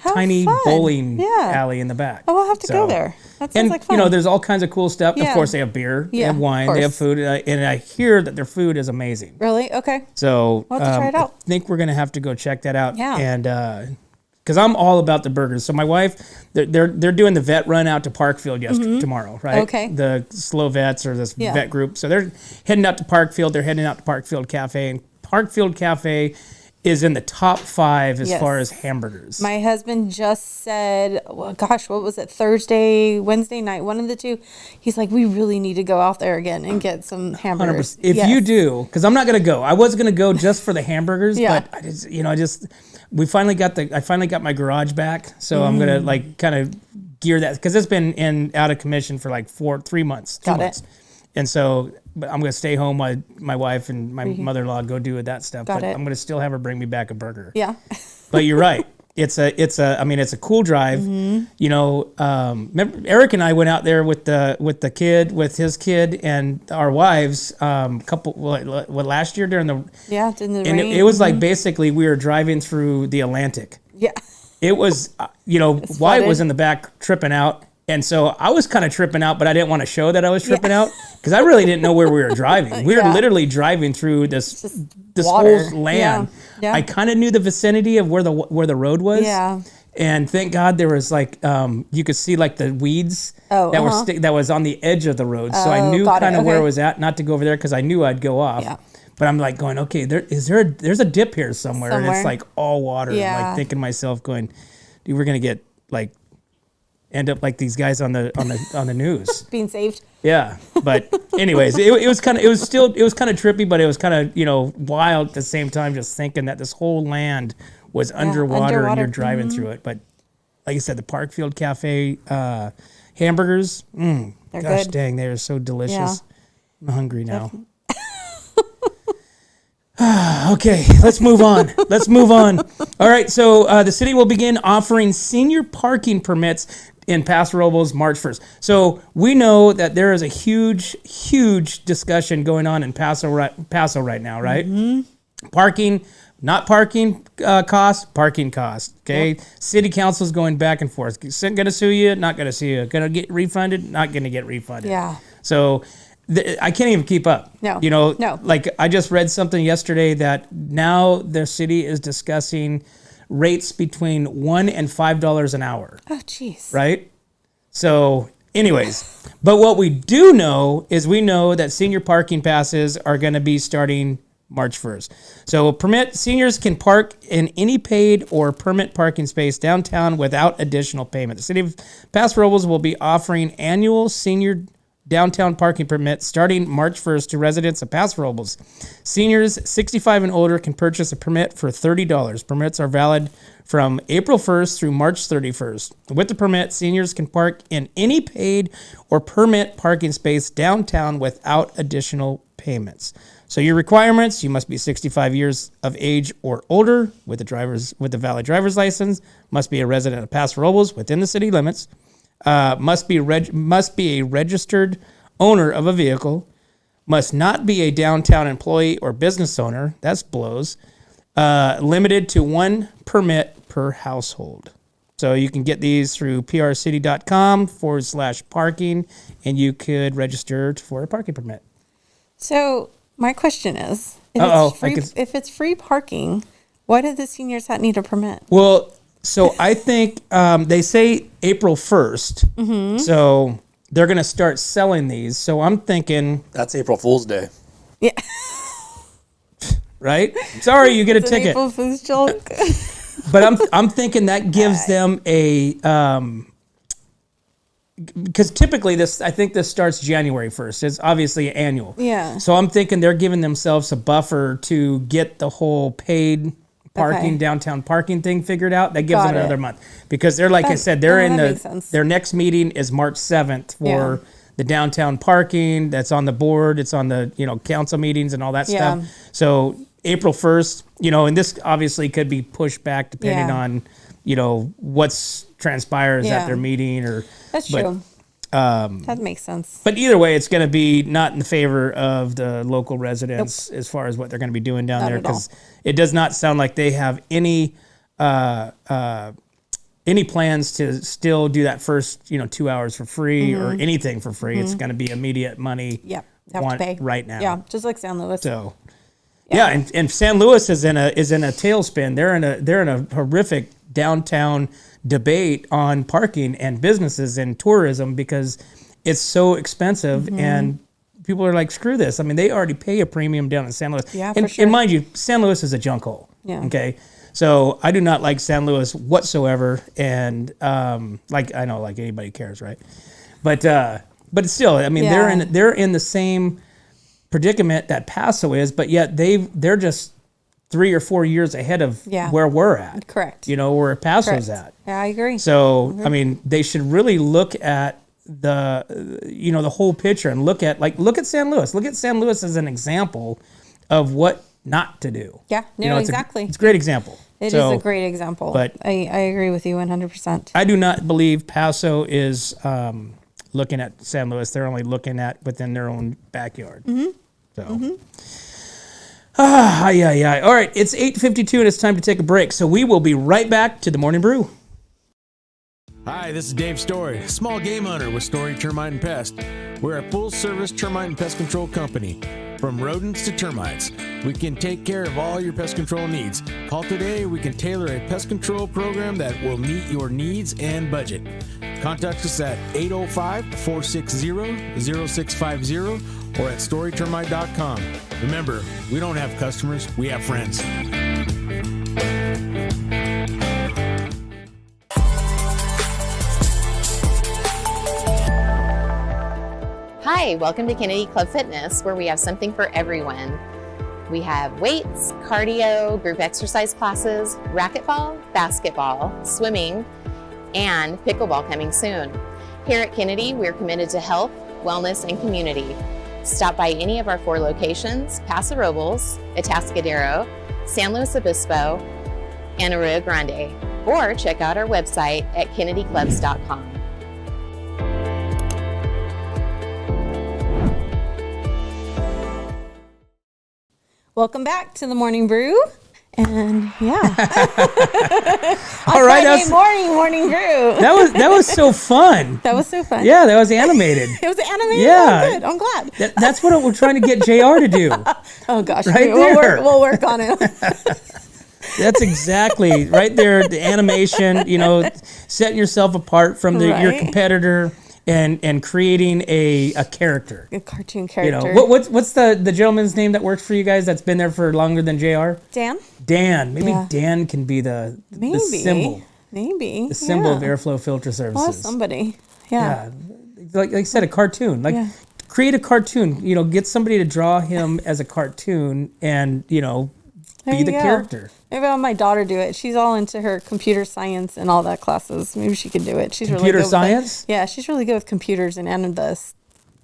[SPEAKER 1] tiny
[SPEAKER 4] fun.
[SPEAKER 1] Bowling alley in the back.
[SPEAKER 4] Oh, we'll have to go there. That sounds like fun.
[SPEAKER 1] There's all kinds of cool stuff. Of course, they have beer, they have wine, they have food, and I hear that their food is amazing.
[SPEAKER 4] Really? Okay.
[SPEAKER 1] So
[SPEAKER 4] we'll have to try it out.
[SPEAKER 1] I think we're gonna have to go check that out.
[SPEAKER 4] Yeah.
[SPEAKER 1] And because I'm all about the burgers. So my wife, they're doing the vet run out to Parkfield tomorrow, right?
[SPEAKER 4] Okay.
[SPEAKER 1] The slow vets or this vet group. So they're heading out to Parkfield. They're heading out to Parkfield Cafe, and Parkfield Cafe is in the top 5 as far as hamburgers.
[SPEAKER 4] My husband just said, what was it? Wednesday night, one of the two. He's like, we really need to go out there again and get some hamburgers.
[SPEAKER 1] 100%. If you do, because I'm not going to go. I was going to go just for the hamburgers, but I finally got my garage back. So I'm going to kind of gear that, because it's been out of commission for like 3 months. Two months. And so I'm going to stay home while my wife and my mother-in-law go do that stuff. I'm going to still have her bring me back a burger.
[SPEAKER 4] Yeah.
[SPEAKER 1] But you're right. It's a cool drive. Remember Eric and I went out there with his kid and our wives last year during the
[SPEAKER 4] rain.
[SPEAKER 1] And it was like basically we were driving through the Atlantic.
[SPEAKER 4] Yeah.
[SPEAKER 1] It was Wyatt was in the back tripping out. And so I was kind of tripping out, but I didn't want to show that I was tripping out because I really didn't know where we were driving. We were literally driving through this whole land. Yeah. I kind of knew the vicinity of where the road was.
[SPEAKER 4] Yeah.
[SPEAKER 1] And thank God there was you could see like the weeds that was on the edge of the road. So I knew kind of where it was at, not to go over there because I knew I'd go off. Yeah. But I'm like going, okay, there's a dip here somewhere. And it's like all water. Yeah. I'm like thinking to myself going, dude, we're going to get end up like these guys on the news
[SPEAKER 4] being saved.
[SPEAKER 1] Yeah, but anyways, it was kind of trippy, but it was kind of wild at the same time, just thinking that this whole land was underwater and you're driving through it. But like you said, the Parkfield Cafe hamburgers, gosh good. Dang, they are so delicious. Yeah. I'm hungry now. Okay, let's move on. All right, so the city will begin offering senior parking permits in Paso Robles March 1st. So we know that there is a huge discussion going on in Paso right now, right? Mm-hmm. Parking costs, okay? Yep. City council is going back and forth. Going to sue you, not going to sue you. Going to get refunded, not going to get refunded.
[SPEAKER 4] Yeah.
[SPEAKER 1] So I can't even keep up.
[SPEAKER 4] No.
[SPEAKER 1] No. Like I just read something yesterday that now the city is discussing rates between $1 and $5 an hour.
[SPEAKER 4] Oh, jeez. Right?
[SPEAKER 1] So, anyways, but what we do know is we know that senior parking passes are going to be starting March 1st. So, seniors can park in any paid or permit parking space downtown without additional payment. The city of Paso Robles will be offering annual senior downtown parking permit starting March 1st to residents of Paso Robles. Seniors 65 and older can purchase a permit for $30. Permits are valid from April 1st through March 31st. With the permit, seniors can park in any paid or permit parking space downtown without additional payments. So your requirements: you must be 65 years of age or older with a valid driver's license, must be a resident of Paso Robles within the city limits, must be a registered owner of a vehicle, must not be a downtown employee or business owner. That's blows. Limited to one permit per household. So you can get these through prcity.com/parking, and you could register for a parking permit.
[SPEAKER 2] So my question is, if it's free parking, why do the seniors need a permit?
[SPEAKER 1] Well, so I think they say April 1st. Mm-hmm. So they're going to start selling these. So I'm thinking...
[SPEAKER 3] That's April Fool's Day.
[SPEAKER 2] Yeah.
[SPEAKER 1] Right? Sorry, you get a ticket.
[SPEAKER 2] April Fool's joke.
[SPEAKER 1] But I'm thinking that gives them a... because typically I think this starts January 1st. It's obviously annual.
[SPEAKER 2] Yeah.
[SPEAKER 1] So I'm thinking they're giving themselves a buffer to get the whole paid parking, downtown parking thing figured out. That gives them another month. Because they're, like I said, their next meeting is March 7th for the downtown parking. That's on the board. It's on the, council meetings and all that stuff. So April 1st, and this obviously could be pushed back depending on, what's transpires at their meeting or...
[SPEAKER 2] That's true. That makes sense.
[SPEAKER 1] But either way, it's going to be not in the favor of the local residents as far as what they're going to be doing down there, because it does not sound like they have any plans to still do that first 2 hours for free or anything for free. It's going to be immediate money.
[SPEAKER 2] Yep, have to pay
[SPEAKER 1] right now.
[SPEAKER 2] Yeah, just like San Luis.
[SPEAKER 1] So and San Luis is in a tailspin. They're in a horrific downtown debate on parking and businesses and tourism because it's so expensive and people are like, screw this. I mean, they already pay a premium down in San Luis.
[SPEAKER 2] Yeah,
[SPEAKER 1] and,
[SPEAKER 2] for sure.
[SPEAKER 1] And mind you, San Luis is a junk hole. Yeah. Okay. So I do not like San Luis whatsoever. And like anybody cares, right? But still, I mean, they're in the same predicament that Paso is, but yet they're just 3 or 4 years ahead of where we're at.
[SPEAKER 2] Correct.
[SPEAKER 1] Where Paso's at.
[SPEAKER 2] Yeah, I agree.
[SPEAKER 1] So, I mean, they should really look at the whole picture and look at San Luis. Look at San Luis as an example of what not to do.
[SPEAKER 2] Yeah, exactly.
[SPEAKER 1] It's a great example.
[SPEAKER 2] It is a great example. But I agree with you 100%.
[SPEAKER 1] I do not believe Paso is looking at San Luis. They're only looking at within their own backyard. So... All right, it's 8:52 and it's time to take a break. So we will be right back to the Morning Brew.
[SPEAKER 6] Hi, this is Dave Story, small game hunter with Story Termite and Pest. We're a full-service termite and pest control company. From rodents to termites, we can take care of all your pest control needs. Call today, we can tailor a pest control program that will meet your needs and budget. Contact us at 805-460-0650 or at storytermite.com. Remember, we don't have customers, we have friends.
[SPEAKER 7] Hi, welcome to Kennedy Club Fitness, where we have something for everyone. We have weights, cardio, group exercise classes, racquetball, basketball, swimming, and pickleball coming soon. Here at Kennedy, we're committed to health, wellness, and community. Stop by any of our 4 locations: Paso Robles, Atascadero, San Luis Obispo, and Arroyo Grande, or check out our website at kennedyclubs.com.
[SPEAKER 2] Welcome back to the Morning Brew. And
[SPEAKER 1] all right,
[SPEAKER 2] morning brew.
[SPEAKER 1] That was so fun.
[SPEAKER 2] That was so fun.
[SPEAKER 1] Yeah, that was animated.
[SPEAKER 2] It was animated.
[SPEAKER 1] Yeah,
[SPEAKER 2] oh, good. I'm glad.
[SPEAKER 1] That's what we're trying to get JR to do.
[SPEAKER 2] Oh gosh,
[SPEAKER 1] right
[SPEAKER 2] we'll work on it.
[SPEAKER 1] That's exactly right there. The animation, setting yourself apart from your competitor. And creating a character,
[SPEAKER 2] a cartoon character.
[SPEAKER 1] What's the gentleman's name that works for you guys that's been there for longer than JR? Dan. Maybe Dan can be the symbol.
[SPEAKER 2] Maybe
[SPEAKER 1] the symbol of Airflow Filter Services.
[SPEAKER 2] Well, somebody. Yeah.
[SPEAKER 1] like I said, a cartoon. Like create a cartoon. You know, get somebody to draw him as a cartoon, and you know, be the character.
[SPEAKER 2] Maybe I'll have my daughter do it. She's all into her computer science and all that classes. Maybe she can do it. She's really good
[SPEAKER 1] science.
[SPEAKER 2] Yeah, she's really good with computers and the.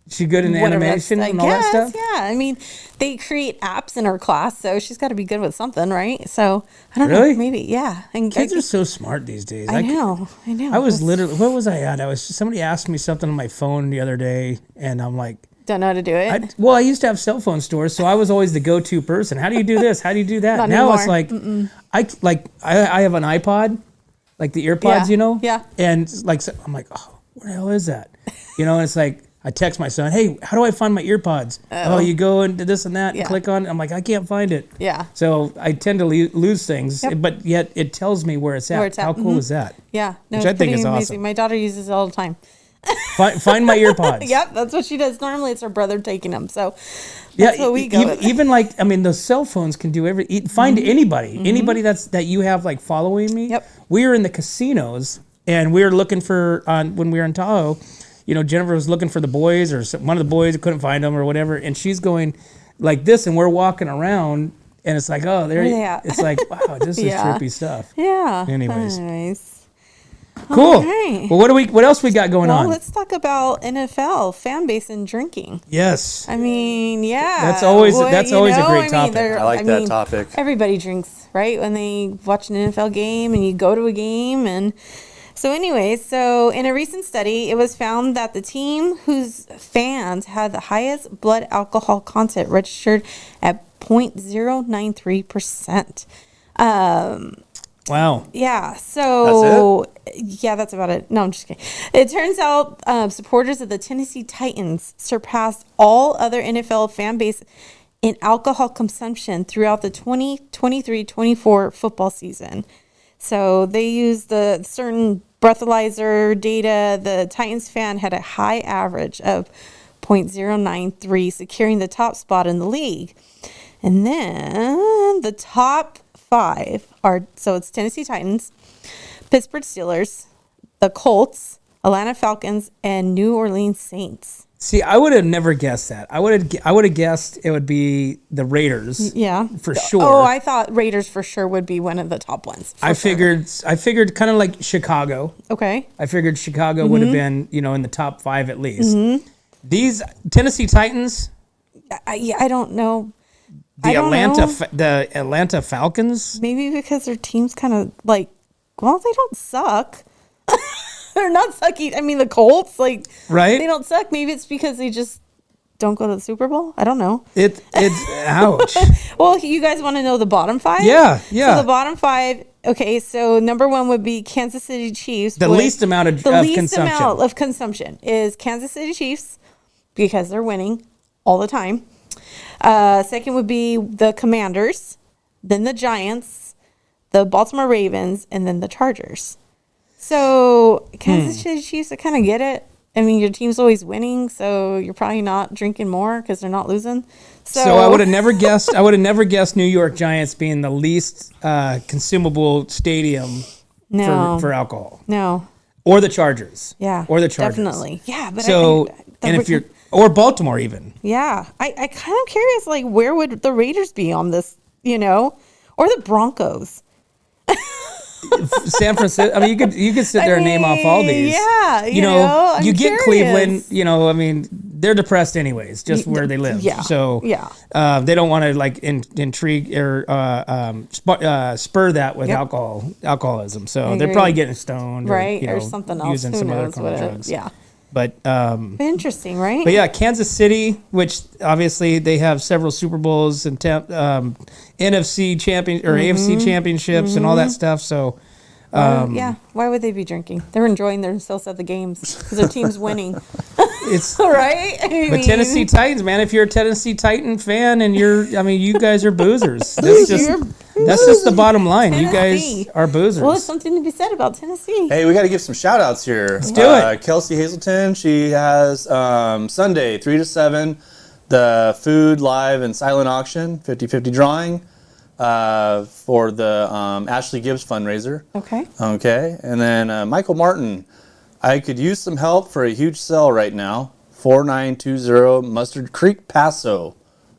[SPEAKER 1] She's good in animation and all that stuff?
[SPEAKER 2] Yeah. I mean, they create apps in her class, so she's got to be good with something, right? So, I don't know. Maybe, yeah. And
[SPEAKER 1] kids are so smart these days.
[SPEAKER 2] I know.
[SPEAKER 1] I was literally, what was I at? Somebody asked me something on my phone the other day, and I'm like,
[SPEAKER 2] don't know how to do it?
[SPEAKER 1] I used to have cell phone stores, so I was always the go-to person. How do you do this? How do you do that?
[SPEAKER 2] Not
[SPEAKER 1] now
[SPEAKER 2] anymore.
[SPEAKER 1] It's like, I have an iPod, like the earpods, you know?
[SPEAKER 2] Yeah.
[SPEAKER 1] And like, so I'm like, oh, where the hell is that? You know, and it's like, I text my son, hey, how do I find my earpods? Oh, you go into this and that and click on it. I'm like, I can't find it.
[SPEAKER 2] Yeah.
[SPEAKER 1] So I tend to lose things, but yet it tells me where it's at. How cool is that?
[SPEAKER 2] Yeah. No,
[SPEAKER 1] which I think is
[SPEAKER 2] amazing.
[SPEAKER 1] awesome.
[SPEAKER 2] My daughter uses it all the time.
[SPEAKER 1] Find my earpods.
[SPEAKER 2] Yep, that's what she does. Normally it's her brother taking them. So that's what we go with.
[SPEAKER 1] Even like, I mean, those cell phones can do find anybody that you have like following me.
[SPEAKER 2] Yep.
[SPEAKER 1] We were in the casinos and we were looking for, when we were in Tahoe, you know, Jennifer was looking for the boys or one of the boys, couldn't find them or whatever. And she's going like this and we're walking around and it's like, oh, there it's like, wow, this is trippy stuff.
[SPEAKER 2] Yeah.
[SPEAKER 1] Anyways.
[SPEAKER 2] Nice.
[SPEAKER 1] Cool. Okay. Well, what else we got going on?
[SPEAKER 2] Let's talk about NFL, fan base, and drinking.
[SPEAKER 1] Yes.
[SPEAKER 2] I mean,
[SPEAKER 1] That's always a great topic.
[SPEAKER 3] I like that topic.
[SPEAKER 2] Everybody drinks, right? When they watch an NFL game and you go to a game and so in a recent study, it was found that the team whose fans had the highest blood alcohol content registered at 0.093%.
[SPEAKER 1] Wow.
[SPEAKER 2] Yeah. So
[SPEAKER 3] that's it?
[SPEAKER 2] Yeah, that's about it. No, I'm just kidding. It turns out supporters of the Tennessee Titans surpassed all other NFL fan base in alcohol consumption throughout the 2023-24 football season. So they used the certain breathalyzer data. The Titans fan had a high average of 0.093, securing the top spot in the league. And then the top 5 are, so it's Tennessee Titans, Pittsburgh Steelers, the Colts, Atlanta Falcons, and New Orleans Saints.
[SPEAKER 1] See, I would have never guessed that. I would have guessed it would be the Raiders.
[SPEAKER 2] Yeah,
[SPEAKER 1] for sure.
[SPEAKER 2] Oh, I thought Raiders for sure would be one of the top ones. I
[SPEAKER 1] figured kind of like Chicago.
[SPEAKER 2] Okay.
[SPEAKER 1] I figured Chicago would have been, you know, in the top 5 at least. These Tennessee Titans.
[SPEAKER 2] I don't know.
[SPEAKER 1] The Atlanta Falcons.
[SPEAKER 2] Maybe because their team's kind of like, well, they don't suck. They're not sucky. I mean, the Colts, like,
[SPEAKER 1] right?
[SPEAKER 2] They don't suck. Maybe it's because they just don't go to the Super Bowl. I don't know.
[SPEAKER 1] It's ouch.
[SPEAKER 2] Well, you guys want to know the bottom 5?
[SPEAKER 1] Yeah.
[SPEAKER 2] So the bottom 5. Okay, so number 1 would be Kansas City Chiefs.
[SPEAKER 1] The least amount of
[SPEAKER 2] consumption is Kansas City Chiefs because they're winning all the time. Second would be the Commanders, then the Giants, the Baltimore Ravens, and then the Chargers. So Kansas City Chiefs, I kind of get it. I mean, your team's always winning, so you're probably not drinking more because they're not losing.
[SPEAKER 1] So I would have never guessed. I would have never guessed New York Giants being the least consumable stadium for alcohol.
[SPEAKER 2] No.
[SPEAKER 1] Or the Chargers.
[SPEAKER 2] Yeah.
[SPEAKER 1] Or the Chargers.
[SPEAKER 2] Definitely. Yeah, but
[SPEAKER 1] or Baltimore even.
[SPEAKER 2] Yeah, I kind of curious. Like, where would the Raiders be on this? You know, or the Broncos.
[SPEAKER 1] San Francisco. I mean, you could sit there and name off all these.
[SPEAKER 2] Yeah,
[SPEAKER 1] you know, you get Cleveland. You know, I mean, they're depressed anyways, just where they live.
[SPEAKER 2] Yeah.
[SPEAKER 1] So they don't want to like intrigue or spur that with alcoholism. So they're probably getting stoned,
[SPEAKER 2] or something else,
[SPEAKER 1] using some other kind of drugs.
[SPEAKER 2] Yeah.
[SPEAKER 1] But
[SPEAKER 2] interesting, right?
[SPEAKER 1] But yeah, Kansas City, which obviously they have several Super Bowls and NFC champion or AFC championships and all that stuff. So
[SPEAKER 2] why would they be drinking? They're enjoying themselves at the games because their team's winning.
[SPEAKER 1] It's
[SPEAKER 2] right.
[SPEAKER 1] But Tennessee Titans, man, if you're a Tennessee Titan fan and you guys are boozers. That's just the bottom line. Tennessee. You guys are boozers.
[SPEAKER 2] Well, there's something to be said about Tennessee.
[SPEAKER 3] Hey, we got to give some shout outs here.
[SPEAKER 1] Let's do it.
[SPEAKER 3] Kelsey Hazelton, she has Sunday 3 to 7, the food live and silent auction, 50-50 drawing for the Ashley Gibbs fundraiser.
[SPEAKER 2] Okay.
[SPEAKER 3] And then Michael Martin, I could use some help for a huge sale right now. 4920 Mustard Creek Paso.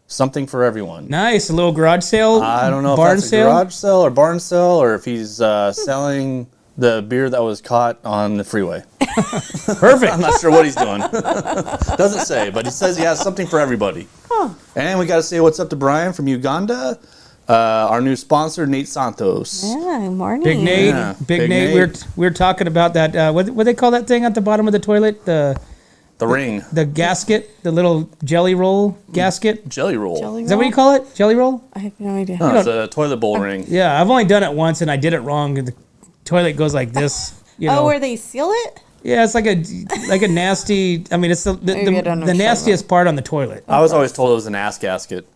[SPEAKER 3] Something for everyone.
[SPEAKER 1] Nice. A little garage sale.
[SPEAKER 3] I don't know if
[SPEAKER 1] barn
[SPEAKER 3] that's
[SPEAKER 1] sale?
[SPEAKER 3] a garage sale or barn sale, or if he's selling the beer that was caught on the freeway.
[SPEAKER 1] Perfect.
[SPEAKER 3] I'm not sure what he's doing. Doesn't say, but he says he has something for everybody.
[SPEAKER 2] Huh.
[SPEAKER 3] And we got to say what's up to Brian from Uganda, our new sponsor, Nate Santos.
[SPEAKER 2] Yeah, morning.
[SPEAKER 1] Big Nate.
[SPEAKER 3] Yeah,
[SPEAKER 1] Big
[SPEAKER 3] Big
[SPEAKER 1] Nate.
[SPEAKER 3] Nate.
[SPEAKER 1] We're talking about that. What they call that thing at the bottom of the toilet?
[SPEAKER 3] The ring.
[SPEAKER 1] The gasket, the little jelly roll gasket.
[SPEAKER 3] Jelly roll.
[SPEAKER 2] Jelly
[SPEAKER 1] Is that what you
[SPEAKER 2] roll?
[SPEAKER 1] call it? Jelly roll?
[SPEAKER 2] I have no idea.
[SPEAKER 3] No, it's a toilet bowl ring.
[SPEAKER 1] Yeah, I've only done it once and I did it wrong. And the toilet goes like this. You know.
[SPEAKER 2] Oh, where they seal it?
[SPEAKER 1] Yeah, it's like a nasty. I mean, it's the
[SPEAKER 2] Maybe I don't know what you're
[SPEAKER 1] nastiest part on the toilet.
[SPEAKER 3] I was always told it was an ass gasket.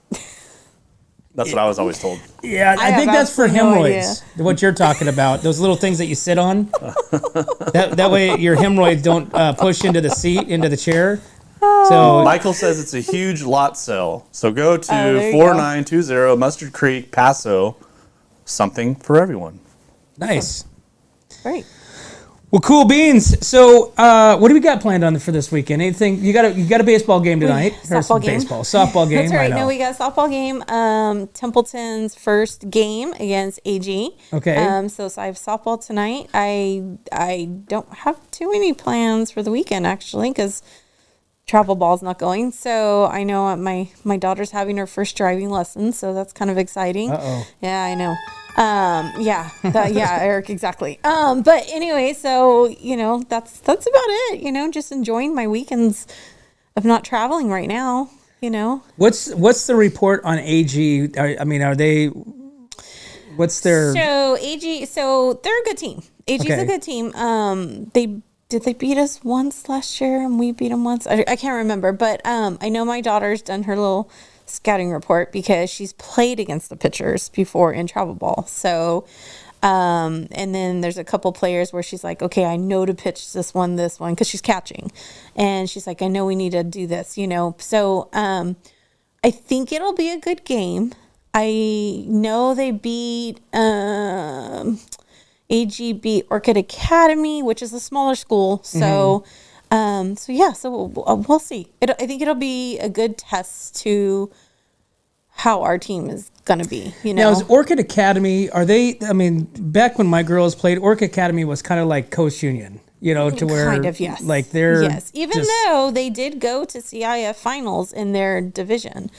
[SPEAKER 3] That's what I was always told.
[SPEAKER 1] Yeah, I
[SPEAKER 2] I
[SPEAKER 1] think
[SPEAKER 2] have
[SPEAKER 1] that's for
[SPEAKER 2] absolutely no
[SPEAKER 1] hemorrhoids. What you're talking about, those little things that you sit on. that way your hemorrhoids don't push into the seat, into the chair. So
[SPEAKER 3] Michael says it's a huge lot sale. So go to
[SPEAKER 2] there you
[SPEAKER 3] 4920 Mustard Creek, Paso. Something for everyone.
[SPEAKER 1] nice.
[SPEAKER 2] Great.
[SPEAKER 1] Well, cool beans. So, what do we got planned on for this weekend? Anything? You got a baseball game tonight. Or some
[SPEAKER 2] Softball game.
[SPEAKER 1] softball game.
[SPEAKER 2] That's right.
[SPEAKER 1] I know.
[SPEAKER 2] No, we got a softball game. Templeton's first game against AG.
[SPEAKER 1] Okay.
[SPEAKER 2] So I have softball tonight. I don't have too many plans for the weekend actually because travel ball's not going. So I know my daughter's having her first driving lesson, so that's kind of exciting.
[SPEAKER 1] Uh-oh.
[SPEAKER 2] Yeah, I know. Yeah, Eric, exactly. But anyway, so that's about it. Just enjoying my weekends of not traveling right now.
[SPEAKER 1] What's the report on AG? Are they? What's their?
[SPEAKER 2] So AG, so they're a good team. AG's
[SPEAKER 1] Okay.
[SPEAKER 2] a good team. They beat us once last year and we beat them once. I can't remember, but I know my daughter's done her little scouting report because she's played against the pitchers before in travel ball. So, and then there's a couple players where she's like, okay, I know to pitch this one, because she's catching. And she's like, I know we need to do this, So, I think it'll be a good game. I know they beat, AG beat Orchid Academy, which is a smaller school. So, so we'll see. I think it'll be a good test to how our team is going to be,
[SPEAKER 1] Now, is Orchid Academy, are they, back when my girls played, Orchid Academy was kind of like Coast Union, to where.
[SPEAKER 2] Kind of, yes.
[SPEAKER 1] Like they're.
[SPEAKER 2] Yes, even though they did go to CIF finals in their division.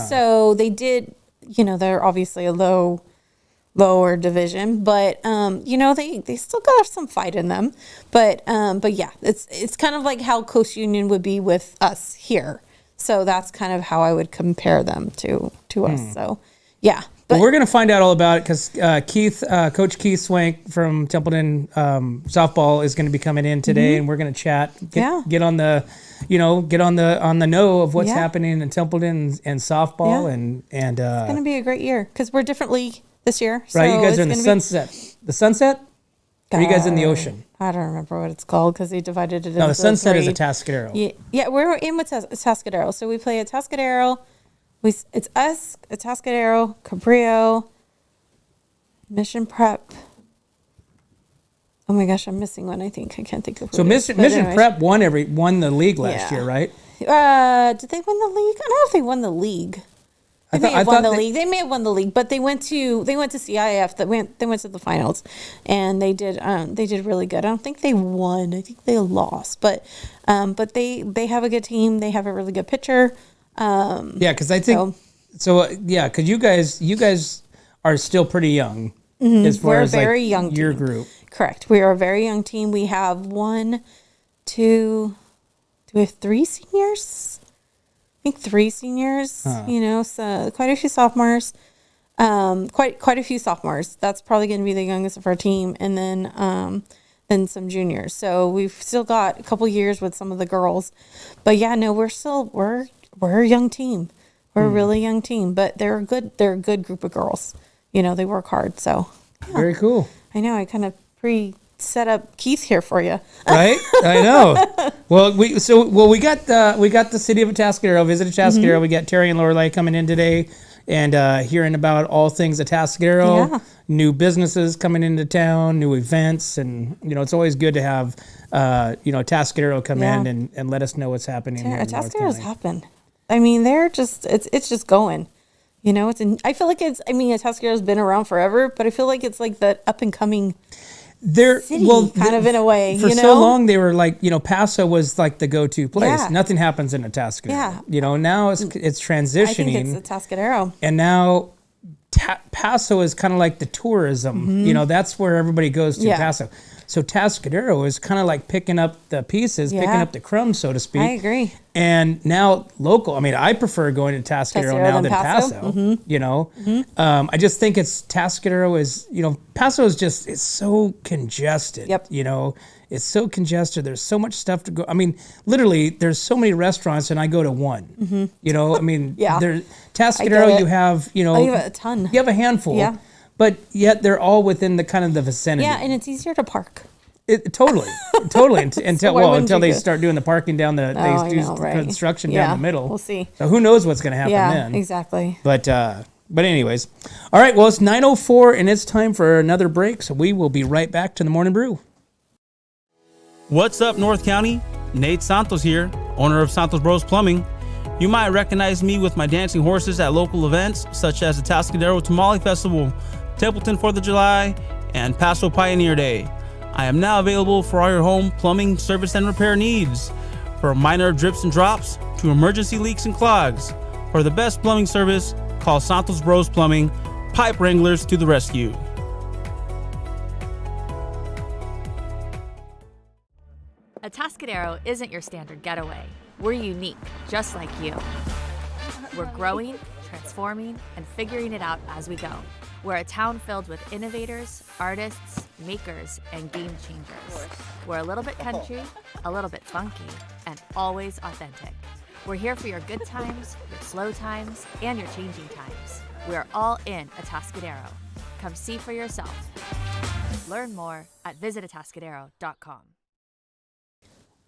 [SPEAKER 2] So they did, they're obviously a lower division, but they still got some fight in them. But yeah, it's kind of like how Coast Union would be with us here. So that's kind of how I would compare them to us. So yeah.
[SPEAKER 1] Well, we're going to find out all about it because Coach Keith Swank from Templeton softball is going to be coming in today, and we're going to chat. Get on the, on the know of what's happening in Templeton and softball, and it's
[SPEAKER 2] going to be a great year because we're a different league this year.
[SPEAKER 1] Right,
[SPEAKER 2] so
[SPEAKER 1] you guys are in the Sunset. The Sunset? Or are you guys in the Ocean?
[SPEAKER 2] I don't remember what it's called because they divided it into
[SPEAKER 1] No, the Sunset is a
[SPEAKER 2] three.
[SPEAKER 1] Tascadero.
[SPEAKER 2] Yeah, we're in with Tascadero. So we play at Tascadero. It's us, a Tascadero, Cabrillo, Mission Prep. Oh my gosh, I'm missing one. I think I can't think of.
[SPEAKER 1] So Mission Prep won the league last year, right?
[SPEAKER 2] Did they win the league? I don't know if they won the league. They may have won the league. They may have won the league, but they went to CIF. They went to the finals, and they did really good. I don't think they won. I think they lost, but they have a good team. They have a really good pitcher.
[SPEAKER 1] Yeah, because I think because you guys are still pretty young as far
[SPEAKER 2] We're
[SPEAKER 1] as
[SPEAKER 2] a very
[SPEAKER 1] like
[SPEAKER 2] young
[SPEAKER 1] your
[SPEAKER 2] team.
[SPEAKER 1] group.
[SPEAKER 2] Correct. We are a very young team. We have do we have 3 seniors? I think 3 seniors, so quite a few sophomores, quite a few sophomores. That's probably going to be the youngest of our team. And then some juniors. So we've still got a couple years with some of the girls, but yeah, no, we're a young team. We're a really young team, but they're a good group of girls. They work hard. So yeah.
[SPEAKER 1] Very cool.
[SPEAKER 2] I know I kind of set up Keith here for you.
[SPEAKER 1] Right? I know. Well, we got the city of Tascadero, visited Tascadero. We got Terry and Lorelei coming in today, and hearing about all things Atascadero,
[SPEAKER 2] Yeah.
[SPEAKER 1] new businesses coming into town, new events, and it's always good to have Atascadero come
[SPEAKER 2] Yeah.
[SPEAKER 1] in and let us know what's happening here in North
[SPEAKER 2] Atascadero's
[SPEAKER 1] County.
[SPEAKER 2] happened. I mean, they're just it's just going. I feel like Atascadero's been around forever, but I feel like it's like the up and coming city, kind of in a way.
[SPEAKER 1] For so long, they were like, Paso was like the go-to place.
[SPEAKER 2] Yeah.
[SPEAKER 1] Nothing happens in Atascadero.
[SPEAKER 2] Yeah.
[SPEAKER 1] Now it's transitioning.
[SPEAKER 2] I think it's Atascadero.
[SPEAKER 1] And now Paso is kind of like the tourism. That's where everybody goes to,
[SPEAKER 2] Yeah.
[SPEAKER 1] Paso. So Atascadero is kind of like picking up the pieces, picking
[SPEAKER 2] Yeah.
[SPEAKER 1] up the crumbs, so to speak.
[SPEAKER 2] I agree.
[SPEAKER 1] And now local. I mean, I prefer going to Atascadero now than Paso. I just think Atascadero is, Paso is just, it's so congested.
[SPEAKER 2] Yep.
[SPEAKER 1] It's so congested. There's so much stuff to go. I mean, literally, there's so many restaurants, and I go to one. I mean,
[SPEAKER 2] Yeah.
[SPEAKER 1] Atascadero, you have,
[SPEAKER 2] I have a ton.
[SPEAKER 1] you have a handful.
[SPEAKER 2] Yeah.
[SPEAKER 1] But yet they're all within the kind of the vicinity.
[SPEAKER 2] Yeah, and it's easier to park.
[SPEAKER 1] Totally. Until
[SPEAKER 2] why wouldn't you
[SPEAKER 1] they
[SPEAKER 2] go?
[SPEAKER 1] start doing the parking down the
[SPEAKER 2] I
[SPEAKER 1] they do
[SPEAKER 2] know, right?
[SPEAKER 1] construction
[SPEAKER 2] Yeah,
[SPEAKER 1] down the middle.
[SPEAKER 2] we'll see.
[SPEAKER 1] So who knows what's going to happen
[SPEAKER 2] Yeah,
[SPEAKER 1] then?
[SPEAKER 2] exactly.
[SPEAKER 1] But anyways, all right. Well, it's 9:04 and it's time for another break. So we will be right back to the Morning Brew.
[SPEAKER 8] What's up, North County? Nate Santos here, owner of Santos Bros Plumbing. You might recognize me with my dancing horses at local events such as the Atascadero Tamale Festival, Templeton 4th of July, and Paso Pioneer Day. I am now available for all your home plumbing service and repair needs, from minor drips and drops to emergency leaks and clogs. For the best plumbing service, call Santos Bros Plumbing, pipe wranglers to the rescue.
[SPEAKER 9] Atascadero isn't your standard getaway. We're unique, just like you. We're growing, transforming, and figuring it out as we go. We're a town filled with innovators, artists, makers, and game changers. We're a little bit country, a little bit funky, and always authentic. We're here for your good times, your slow times, and your changing times. We're all in Atascadero. Come see for yourself. Learn more at visitatascadero.com.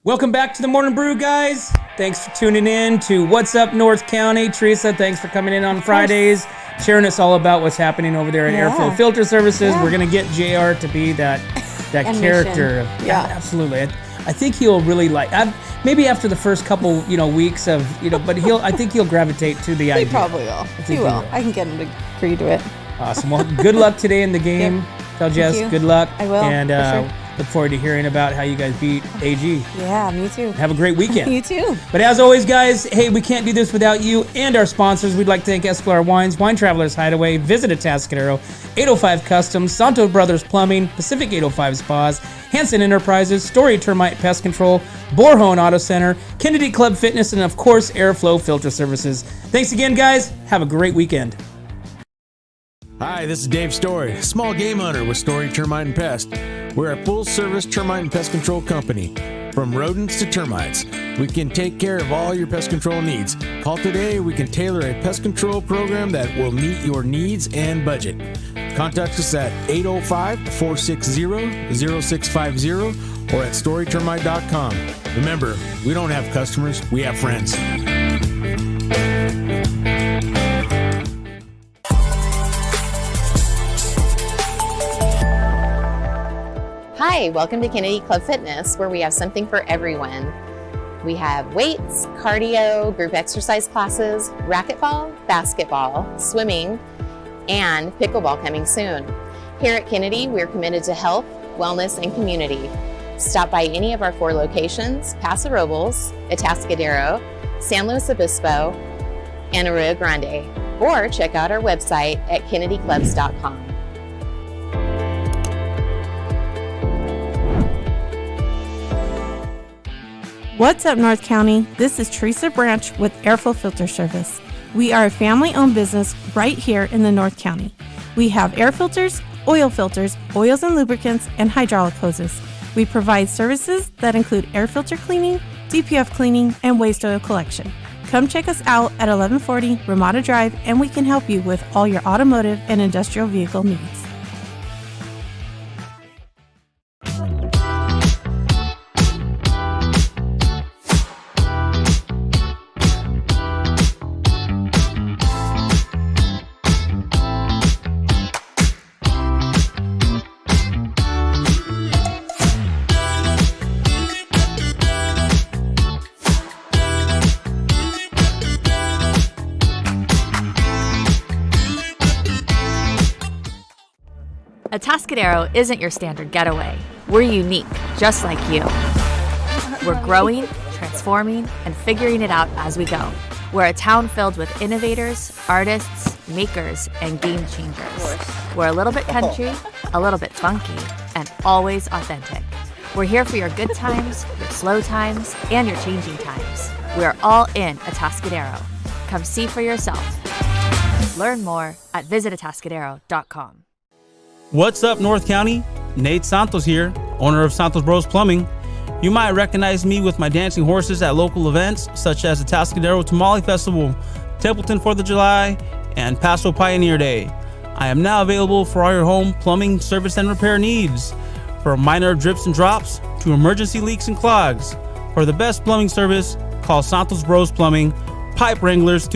[SPEAKER 1] Welcome back to the Morning Brew, guys. Thanks for tuning in to What's Up North County. Teresa, thanks for coming in on Fridays, sharing us all about what's happening over there at Airflow Filter Services. We're going to get JR to be that character.
[SPEAKER 2] Yeah,
[SPEAKER 1] absolutely. I think he'll really like. Maybe after the first couple, weeks of, but I think he'll gravitate to the idea.
[SPEAKER 2] He probably will. He will. I can get him to agree to it.
[SPEAKER 1] Awesome. Well, good luck today in the game.
[SPEAKER 2] Yep.
[SPEAKER 1] Tell Jess
[SPEAKER 2] you.
[SPEAKER 1] good luck.
[SPEAKER 2] I will.
[SPEAKER 1] And
[SPEAKER 2] for sure.
[SPEAKER 1] look forward to hearing about how you guys beat AG.
[SPEAKER 2] Yeah, me too.
[SPEAKER 1] Have a great weekend.
[SPEAKER 2] You too.
[SPEAKER 1] But as always, guys, hey, we can't do this without you and our sponsors. We'd like to thank Esclar Wines, Wine Travelers Hideaway, Visit Atascadero, 805 Customs, Santo Brothers Plumbing, Pacific 805 Spas, Hanson Enterprises, Story Termite Pest Control, Borhone Auto Center, Kennedy Club Fitness, and of course, Airflow Filter Services. Thanks again, guys. Have a great weekend.
[SPEAKER 6] Hi, this is Dave Story, small game hunter with Story Termite and Pest. We're a full-service termite and pest control company. From rodents to termites, we can take care of all your pest control needs. Call today, we can tailor a pest control program that will meet your needs and budget. Contact us at 805-460-0650 or at storytermite.com. Remember, we don't have customers, we have friends.
[SPEAKER 7] Hi, welcome to Kennedy Club Fitness, where we have something for everyone. We have weights, cardio, group exercise classes, racquetball, basketball, swimming, and pickleball coming soon. Here at Kennedy, we're committed to health, wellness, and community. Stop by any of our 4 locations: Paso Robles, Atascadero, San Luis Obispo, and Arroyo Grande, or check out our website at kennedyclubs.com.
[SPEAKER 4] What's up, North County? This is Teresa Branch with Airfall Filter Service. We are a family-owned business right here in the North County. We have air filters, oils and lubricants, and hydraulic hoses. We provide services that include air filter cleaning, DPF cleaning, and waste oil collection. Come check us out at 1140 Ramada Drive, and we can help you with all your automotive and industrial vehicle needs.
[SPEAKER 9] Atascadero isn't your standard getaway. We're unique, just like you. We're growing, transforming, and figuring it out as we go. We're a town filled with innovators, artists, makers, and game changers. We're a little bit country, a little bit funky, and always authentic. We're here for your good times, your slow times, and your changing times. We're all in Atascadero. Come see for yourself. Learn more at visitatascadero.com.
[SPEAKER 8] What's up, North County? Nate Santos here, owner of Santos Bros Plumbing. You might recognize me with my dancing horses at local events such as the Atascadero Tamale Festival, Templeton 4th of July, and Paso Pioneer Day. I am now available for all your home plumbing service and repair needs, from minor drips and drops to emergency leaks and clogs. For the best plumbing service, call Santos Bros Plumbing, Pipe Wranglers